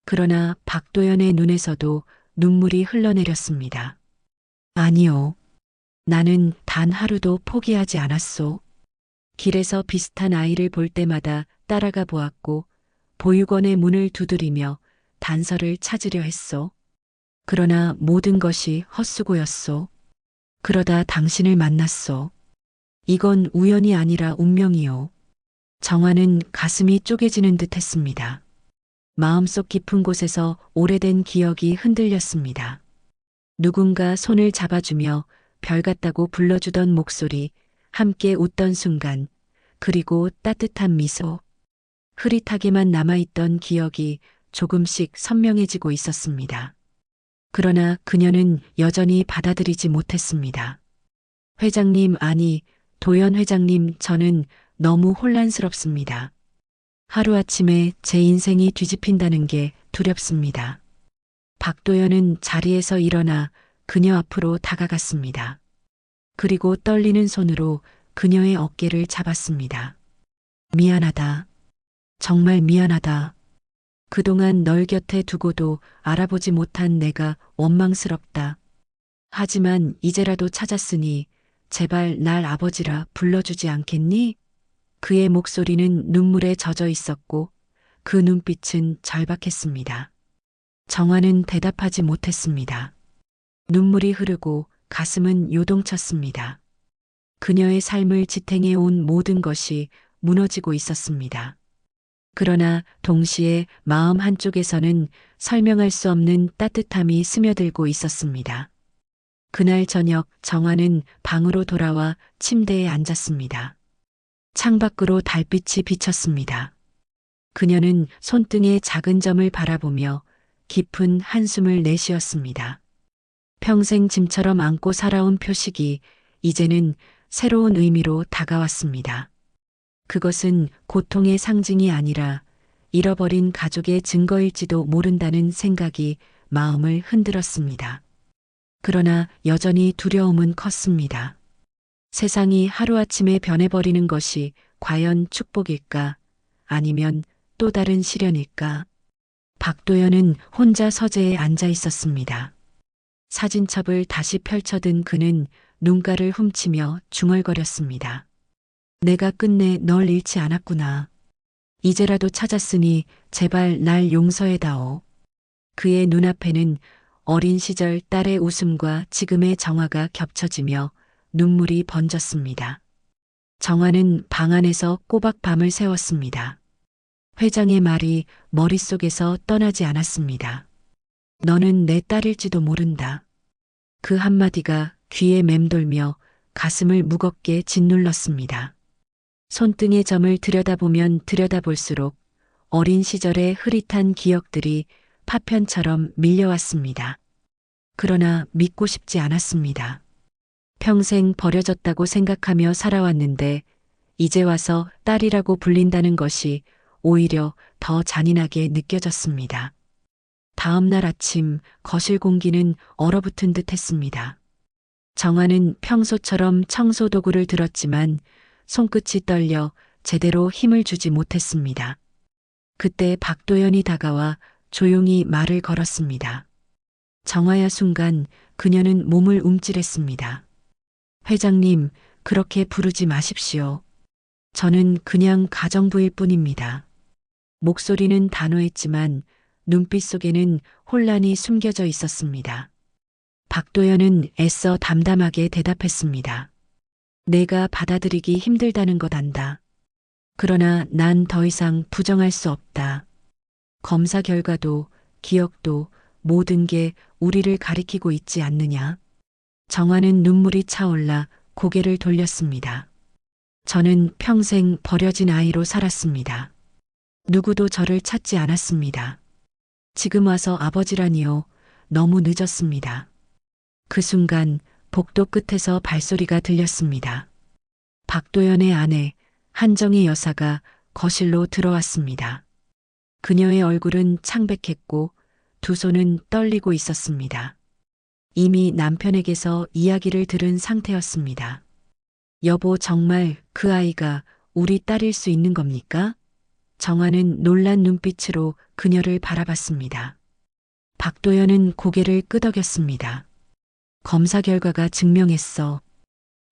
그러나 박도연의 눈에서도 눈물이 흘러내렸습니다. 아니요. 나는 단 하루도 포기하지 않았소. 길에서 비슷한 아이를 볼 때마다 따라가 보았고 보육원의 문을 두드리며 단서를 찾으려 했소. 그러나 모든 것이 헛수고였소. 그러다 당신을 만났소. 이건 우연이 아니라 운명이요. 정화는 가슴이 쪼개지는 듯 했습니다. 마음속 깊은 곳에서 오래된 기억이 흔들렸습니다. 누군가 손을 잡아주며 별 같다고 불러주던 목소리, 함께 웃던 순간, 그리고 따뜻한 미소. 흐릿하게만 남아있던 기억이 조금씩 선명해지고 있었습니다. 그러나 그녀는 여전히 받아들이지 못했습니다. 회장님, 아니, 도연 회장님, 저는 너무 혼란스럽습니다. 하루아침에 제 인생이 뒤집힌다는 게 두렵습니다. 박도연은 자리에서 일어나 그녀 앞으로 다가갔습니다. 그리고 떨리는 손으로 그녀의 어깨를 잡았습니다. 미안하다. 정말 미안하다. 그동안 널 곁에 두고도 알아보지 못한 내가 원망스럽다. 하지만 이제라도 찾았으니 제발 날 아버지라 불러주지 않겠니? 그의 목소리는 눈물에 젖어 있었고 그 눈빛은 절박했습니다. 정화는 대답하지 못했습니다. 눈물이 흐르고 가슴은 요동쳤습니다. 그녀의 삶을 지탱해 온 모든 것이 무너지고 있었습니다. 그러나 동시에 마음 한쪽에서는 설명할 수 없는 따뜻함이 스며들고 있었습니다. 그날 저녁 정화는 방으로 돌아와 침대에 앉았습니다. 창밖으로 달빛이 비쳤습니다. 그녀는 손등의 작은 점을 바라보며 깊은 한숨을 내쉬었습니다. 평생 짐처럼 안고 살아온 표식이 이제는 새로운 의미로 다가왔습니다. 그것은 고통의 상징이 아니라 잃어버린 가족의 증거일지도 모른다는 생각이 마음을 흔들었습니다. 그러나 여전히 두려움은 컸습니다. 세상이 하루아침에 변해버리는 것이 과연 축복일까? 아니면 또 다른 시련일까? 박도연은 혼자 서재에 앉아 있었습니다. 사진첩을 다시 펼쳐든 그는 눈가를 훔치며 중얼거렸습니다. 내가 끝내 널 잃지 않았구나. 이제라도 찾았으니 제발 날 용서해다오. 그의 눈앞에는 어린 시절 딸의 웃음과 지금의 정화가 겹쳐지며 눈물이 번졌습니다. 정화는 방 안에서 꼬박 밤을 새웠습니다. 회장의 말이 머릿속에서 떠나지 않았습니다. 너는 내 딸일지도 모른다. 그 한마디가 귀에 맴돌며 가슴을 무겁게 짓눌렀습니다. 손등의 점을 들여다보면 들여다볼수록 어린 시절의 흐릿한 기억들이 파편처럼 밀려왔습니다. 그러나 믿고 싶지 않았습니다. 평생 버려졌다고 생각하며 살아왔는데 이제 와서 딸이라고 불린다는 것이 오히려 더 잔인하게 느껴졌습니다. 다음 날 아침 거실 공기는 얼어붙은 듯 했습니다. 정화는 평소처럼 청소 도구를 들었지만 손끝이 떨려 제대로 힘을 주지 못했습니다. 그때 박도연이 다가와 조용히 말을 걸었습니다. 정화야 순간 그녀는 몸을 움찔했습니다. 회장님, 그렇게 부르지 마십시오. 저는 그냥 가정부일 뿐입니다. 목소리는 단호했지만 눈빛 속에는 혼란이 숨겨져 있었습니다. 박도연은 애써 담담하게 대답했습니다. 내가 받아들이기 힘들다는 것 안다. 그러나 난 더 이상 부정할 수 없다. 검사 결과도 기억도 모든 게 우리를 가리키고 있지 않느냐. 정화는 눈물이 차올라 고개를 돌렸습니다. 저는 평생 버려진 아이로 살았습니다. 누구도 저를 찾지 않았습니다. 지금 와서 아버지라니요. 너무 늦었습니다. 그 순간 복도 끝에서 발소리가 들렸습니다. 박도연의 아내 한정희 여사가 거실로 들어왔습니다. 그녀의 얼굴은 창백했고 두 손은 떨리고 있었습니다. 이미 남편에게서 이야기를 들은 상태였습니다. 여보, 정말 그 아이가 우리 딸일 수 있는 겁니까? 정화는 놀란 눈빛으로 그녀를 바라봤습니다. 박도연은 고개를 끄덕였습니다. 검사 결과가 증명했어.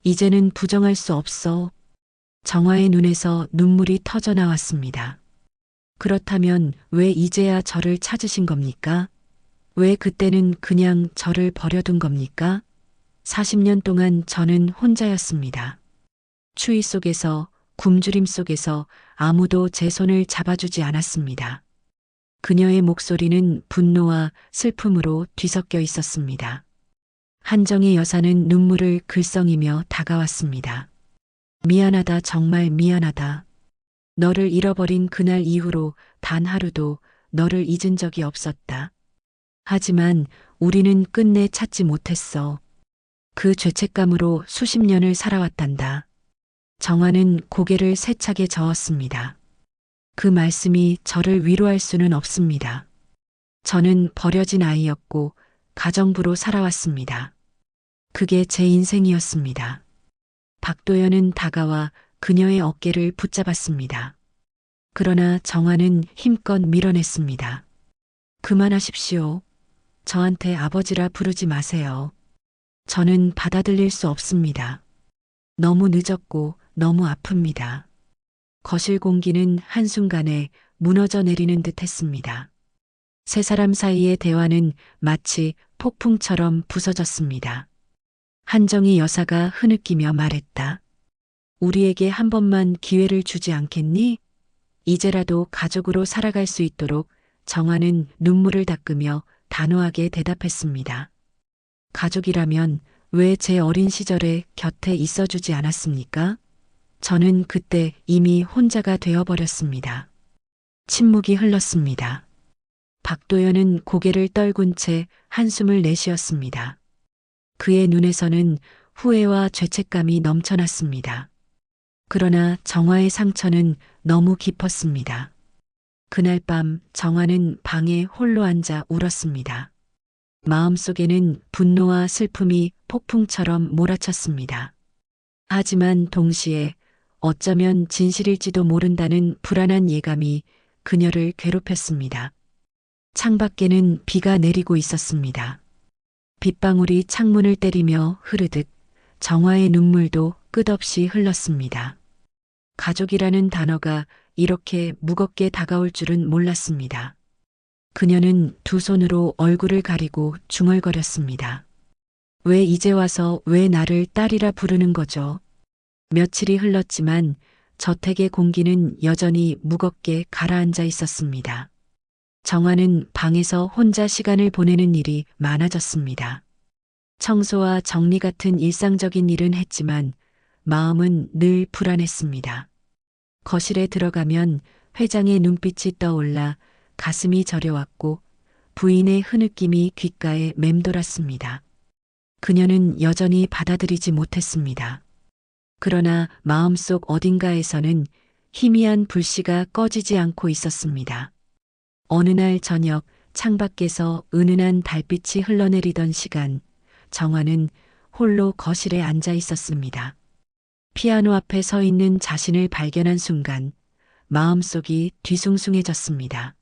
이제는 부정할 수 없어. 정화의 눈에서 눈물이 터져 나왔습니다. 그렇다면 왜 이제야 저를 찾으신 겁니까? 왜 그때는 그냥 저를 버려둔 겁니까? 40년 동안 저는 혼자였습니다. 추위 속에서, 굶주림 속에서 아무도 제 손을 잡아주지 않았습니다. 그녀의 목소리는 분노와 슬픔으로 뒤섞여 있었습니다. 한정희 여사는 눈물을 글썽이며 다가왔습니다. 미안하다, 정말 미안하다. 너를 잃어버린 그날 이후로 단 하루도 너를 잊은 적이 없었다. 하지만 우리는 끝내 찾지 못했어. 그 죄책감으로 수십 년을 살아왔단다. 정화는 고개를 세차게 저었습니다. 그 말씀이 저를 위로할 수는 없습니다. 저는 버려진 아이였고 가정부로 살아왔습니다. 그게 제 인생이었습니다. 박도연은 다가와 그녀의 어깨를 붙잡았습니다. 그러나 정화는 힘껏 밀어냈습니다. 그만하십시오. 저한테 아버지라 부르지 마세요. 저는 받아들일 수 없습니다. 너무 늦었고 너무 아픕니다. 거실 공기는 한순간에 무너져 내리는 듯 했습니다. 세 사람 사이의 대화는 마치 폭풍처럼 부서졌습니다. 한정희 여사가 흐느끼며 말했다. 우리에게 한 번만 기회를 주지 않겠니? 이제라도 가족으로 살아갈 수 있도록. 정화는 눈물을 닦으며 단호하게 대답했습니다. 가족이라면 왜 제 어린 시절에 곁에 있어주지 않았습니까? 저는 그때 이미 혼자가 되어버렸습니다. 침묵이 흘렀습니다. 박도연은 고개를 떨군 채 한숨을 내쉬었습니다. 그의 눈에서는 후회와 죄책감이 넘쳐났습니다. 그러나 정화의 상처는 너무 깊었습니다. 그날 밤 정화는 방에 홀로 앉아 울었습니다. 마음속에는 분노와 슬픔이 폭풍처럼 몰아쳤습니다. 하지만 동시에 어쩌면 진실일지도 모른다는 불안한 예감이 그녀를 괴롭혔습니다. 창밖에는 비가 내리고 있었습니다. 빗방울이 창문을 때리며 흐르듯 정화의 눈물도 끝없이 흘렀습니다. 가족이라는 단어가 이렇게 무겁게 다가올 줄은 몰랐습니다. 그녀는 두 손으로 얼굴을 가리고 중얼거렸습니다. 왜 이제 와서 왜 나를 딸이라 부르는 거죠? 며칠이 흘렀지만 저택의 공기는 여전히 무겁게 가라앉아 있었습니다. 정화는 방에서 혼자 시간을 보내는 일이 많아졌습니다. 청소와 정리 같은 일상적인 일은 했지만 마음은 늘 불안했습니다. 거실에 들어가면 회장의 눈빛이 떠올라 가슴이 저려왔고 부인의 흐느낌이 귓가에 맴돌았습니다. 그녀는 여전히 받아들이지 못했습니다. 그러나 마음속 어딘가에서는 희미한 불씨가 꺼지지 않고 있었습니다. 어느 날 저녁 창밖에서 은은한 달빛이 흘러내리던 시간, 정화는 홀로 거실에 앉아 있었습니다. 피아노 앞에 서 있는 자신을 발견한 순간 마음속이 뒤숭숭해졌습니다.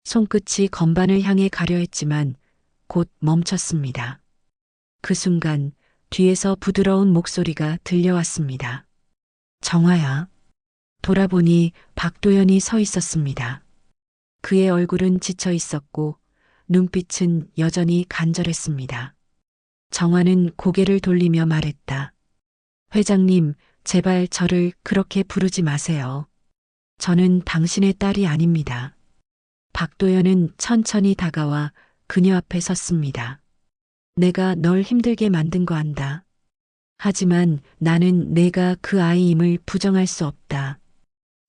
손끝이 건반을 향해 가려 했지만 곧 멈췄습니다. 그 순간 뒤에서 부드러운 목소리가 들려왔습니다. 정화야. 돌아보니 박도연이 서 있었습니다. 그의 얼굴은 지쳐 있었고 눈빛은 여전히 간절했습니다. 정화는 고개를 돌리며 말했다. 회장님, 제발 저를 그렇게 부르지 마세요. 저는 당신의 딸이 아닙니다. 박도연은 천천히 다가와 그녀 앞에 섰습니다. 내가 널 힘들게 만든 거 안다. 하지만 나는 내가 그 아이임을 부정할 수 없다.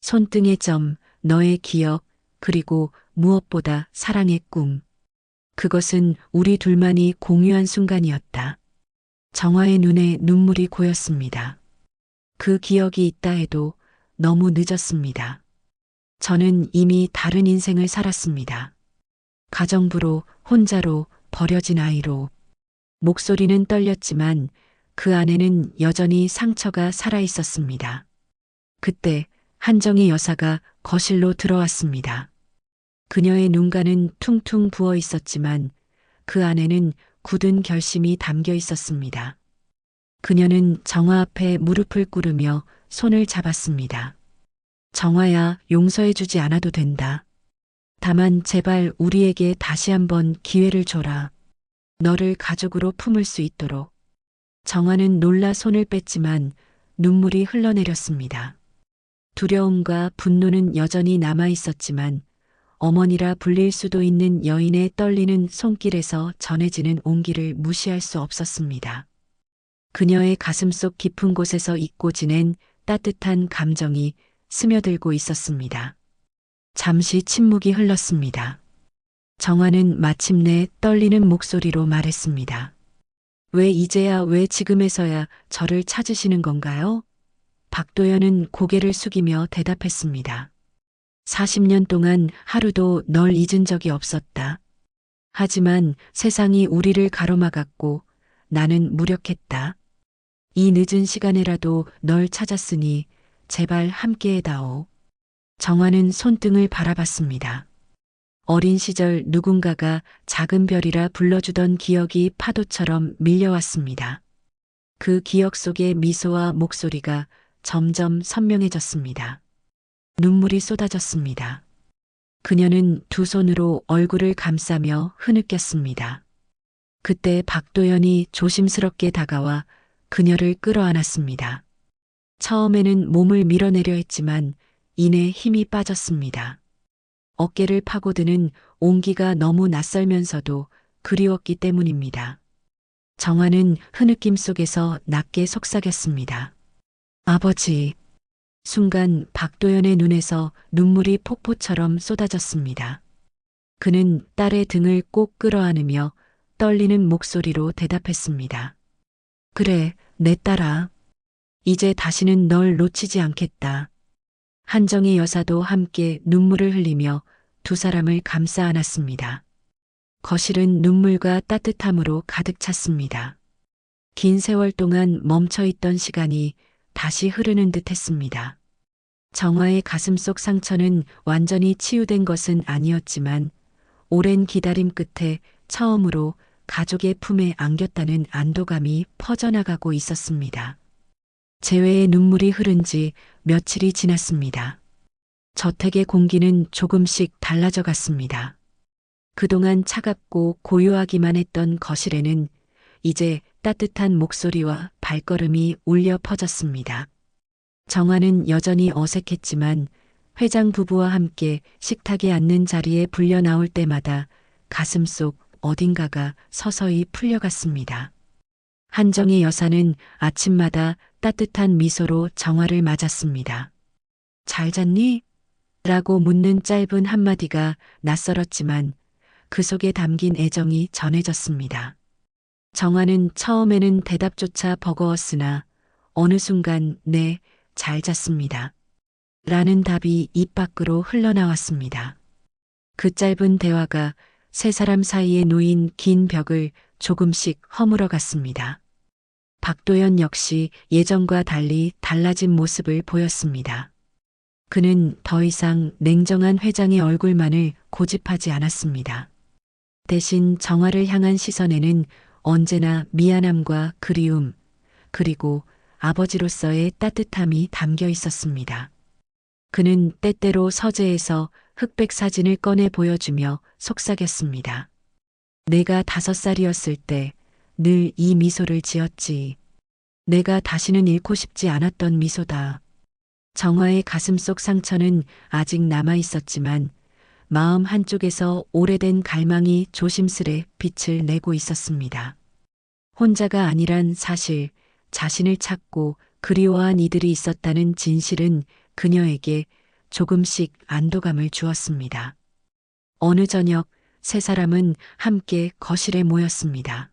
손등의 점, 너의 기억, 그리고 무엇보다 사랑의 꿈. 그것은 우리 둘만이 공유한 순간이었다. 정화의 눈에 눈물이 고였습니다. 그 기억이 있다 해도 너무 늦었습니다. 저는 이미 다른 인생을 살았습니다. 가정부로, 혼자로, 버려진 아이로. 목소리는 떨렸지만 그 안에는 여전히 상처가 살아 있었습니다. 그때 한정희 여사가 거실로 들어왔습니다. 그녀의 눈가는 퉁퉁 부어 있었지만 그 안에는 굳은 결심이 담겨 있었습니다. 그녀는 정화 앞에 무릎을 꿇으며 손을 잡았습니다. 정화야, 용서해주지 않아도 된다. 다만 제발 우리에게 다시 한번 기회를 줘라. 너를 가족으로 품을 수 있도록. 정화는 놀라 손을 뺐지만 눈물이 흘러내렸습니다. 두려움과 분노는 여전히 남아 있었지만 어머니라 불릴 수도 있는 여인의 떨리는 손길에서 전해지는 온기를 무시할 수 없었습니다. 그녀의 가슴속 깊은 곳에서 잊고 지낸 따뜻한 감정이 스며들고 있었습니다. 잠시 침묵이 흘렀습니다. 정화는 마침내 떨리는 목소리로 말했습니다. 왜 이제야, 왜 지금에서야 저를 찾으시는 건가요? 박도연은 고개를 숙이며 대답했습니다. 40년 동안 하루도 널 잊은 적이 없었다. 하지만 세상이 우리를 가로막았고 나는 무력했다. 이 늦은 시간에라도 널 찾았으니 제발 함께해다오. 정화는 손등을 바라봤습니다. 어린 시절 누군가가 작은 별이라 불러주던 기억이 파도처럼 밀려왔습니다. 그 기억 속의 미소와 목소리가 점점 선명해졌습니다. 눈물이 쏟아졌습니다. 그녀는 두 손으로 얼굴을 감싸며 흐느꼈습니다. 그때 박도연이 조심스럽게 다가와 그녀를 끌어안았습니다. 처음에는 몸을 밀어내려 했지만 이내 힘이 빠졌습니다. 어깨를 파고드는 온기가 너무 낯설면서도 그리웠기 때문입니다. 정화는 흐느낌 속에서 낮게 속삭였습니다. 아버지. 순간 박도연의 눈에서 눈물이 폭포처럼 쏟아졌습니다. 그는 딸의 등을 꼭 끌어안으며 떨리는 목소리로 대답했습니다. 그래, 내 딸아. 이제 다시는 널 놓치지 않겠다. 한정희 여사도 함께 눈물을 흘리며 두 사람을 감싸 안았습니다. 거실은 눈물과 따뜻함으로 가득 찼습니다. 긴 세월 동안 멈춰있던 시간이 다시 흐르는 듯 했습니다. 정화의 가슴속 상처는 완전히 치유된 것은 아니었지만 오랜 기다림 끝에 처음으로 가족의 품에 안겼다는 안도감이 퍼져나가고 있었습니다. 재회의 눈물이 흐른 지 며칠이 지났습니다. 저택의 공기는 조금씩 달라져 갔습니다. 그동안 차갑고 고요하기만 했던 거실에는 이제 따뜻한 목소리와 발걸음이 울려 퍼졌습니다. 정화는 여전히 어색했지만 회장 부부와 함께 식탁에 앉는 자리에 불려 나올 때마다 가슴속 어딘가가 서서히 풀려갔습니다. 한정희 여사는 아침마다 따뜻한 미소로 정화를 맞았습니다. 잘 잤니? 라고 묻는 짧은 한마디가 낯설었지만 그 속에 담긴 애정이 전해졌습니다. 정화는 처음에는 대답조차 버거웠으나 어느 순간 네, 잘 잤습니다. 라는 답이 입 밖으로 흘러나왔습니다. 그 짧은 대화가 세 사람 사이에 놓인 긴 벽을 조금씩 허물어 갔습니다. 박도연 역시 예전과 달리 달라진 모습을 보였습니다. 그는 더 이상 냉정한 회장의 얼굴만을 고집하지 않았습니다. 대신 정화를 향한 시선에는 언제나 미안함과 그리움, 그리고 아버지로서의 따뜻함이 담겨 있었습니다. 그는 때때로 서재에서 흑백 사진을 꺼내 보여주며 속삭였습니다. 내가 5살이었을 때 늘 이 미소를 지었지. 내가 다시는 잃고 싶지 않았던 미소다. 정화의 가슴속 상처는 아직 남아 있었지만 마음 한쪽에서 오래된 갈망이 조심스레 빛을 내고 있었습니다. 혼자가 아니란 사실, 자신을 찾고 그리워한 이들이 있었다는 진실은 그녀에게 조금씩 안도감을 주었습니다. 어느 저녁 세 사람은 함께 거실에 모였습니다.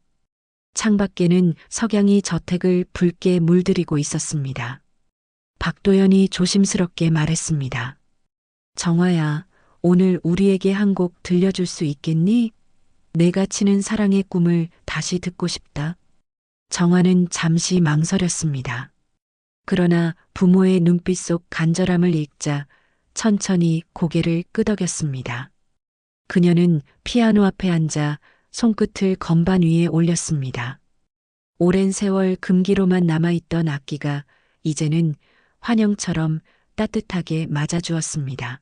창밖에는 석양이 저택을 붉게 물들이고 있었습니다. 박도연이 조심스럽게 말했습니다. 정화야, 오늘 우리에게 한 곡 들려줄 수 있겠니? 내가 치는 사랑의 꿈을 다시 듣고 싶다. 정화는 잠시 망설였습니다. 그러나 부모의 눈빛 속 간절함을 읽자 천천히 고개를 끄덕였습니다. 그녀는 피아노 앞에 앉아 손끝을 건반 위에 올렸습니다. 오랜 세월 금기로만 남아있던 악기가 이제는 환영처럼 따뜻하게 맞아주었습니다.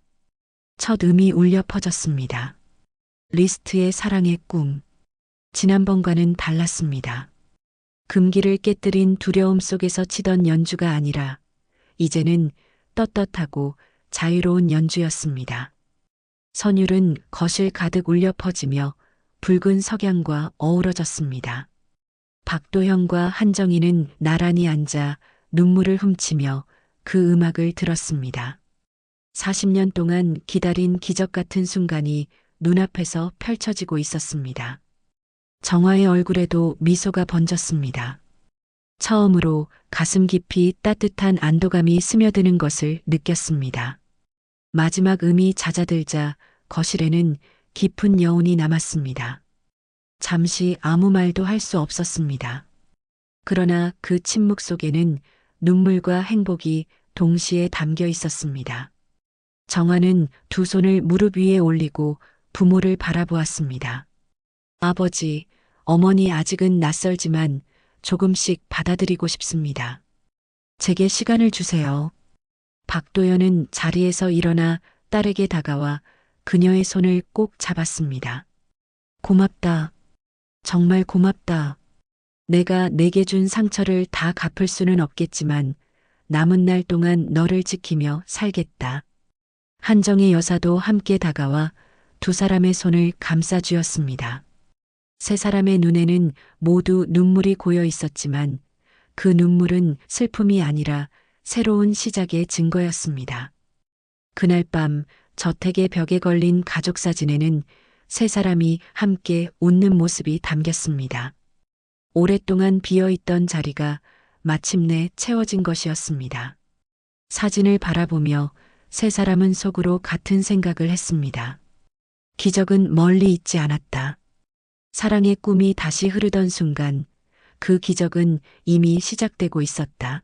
첫 음이 울려 퍼졌습니다. 리스트의 사랑의 꿈. 지난번과는 달랐습니다. 금기를 깨뜨린 두려움 속에서 치던 연주가 아니라 이제는 떳떳하고 자유로운 연주였습니다. 선율은 거실 가득 울려 퍼지며 붉은 석양과 어우러졌습니다. 박도현과 한정희는 나란히 앉아 눈물을 훔치며 그 음악을 들었습니다. 40년 동안 기다린 기적 같은 순간이 눈앞에서 펼쳐지고 있었습니다. 정화의 얼굴에도 미소가 번졌습니다. 처음으로 가슴 깊이 따뜻한 안도감이 스며드는 것을 느꼈습니다. 마지막 음이 잦아들자 거실에는 깊은 여운이 남았습니다. 잠시 아무 말도 할 수 없었습니다. 그러나 그 침묵 속에는 눈물과 행복이 동시에 담겨 있었습니다. 정화는 두 손을 무릎 위에 올리고 부모를 바라보았습니다. 아버지, 어머니 아직은 낯설지만 조금씩 받아들이고 싶습니다. 제게 시간을 주세요. 박도연은 자리에서 일어나 딸에게 다가와 그녀의 손을 꼭 잡았습니다. 고맙다. 정말 고맙다. 내가 내게 준 상처를 다 갚을 수는 없겠지만 남은 날 동안 너를 지키며 살겠다. 한정희 여사도 함께 다가와 두 사람의 손을 감싸주었습니다. 세 사람의 눈에는 모두 눈물이 고여 있었지만 그 눈물은 슬픔이 아니라 새로운 시작의 증거였습니다. 그날 밤 저택의 벽에 걸린 가족 사진에는 세 사람이 함께 웃는 모습이 담겼습니다. 오랫동안 비어있던 자리가 마침내 채워진 것이었습니다. 사진을 바라보며 세 사람은 속으로 같은 생각을 했습니다. 기적은 멀리 있지 않았다. 사랑의 꿈이 다시 흐르던 순간 그 기적은 이미 시작되고 있었다.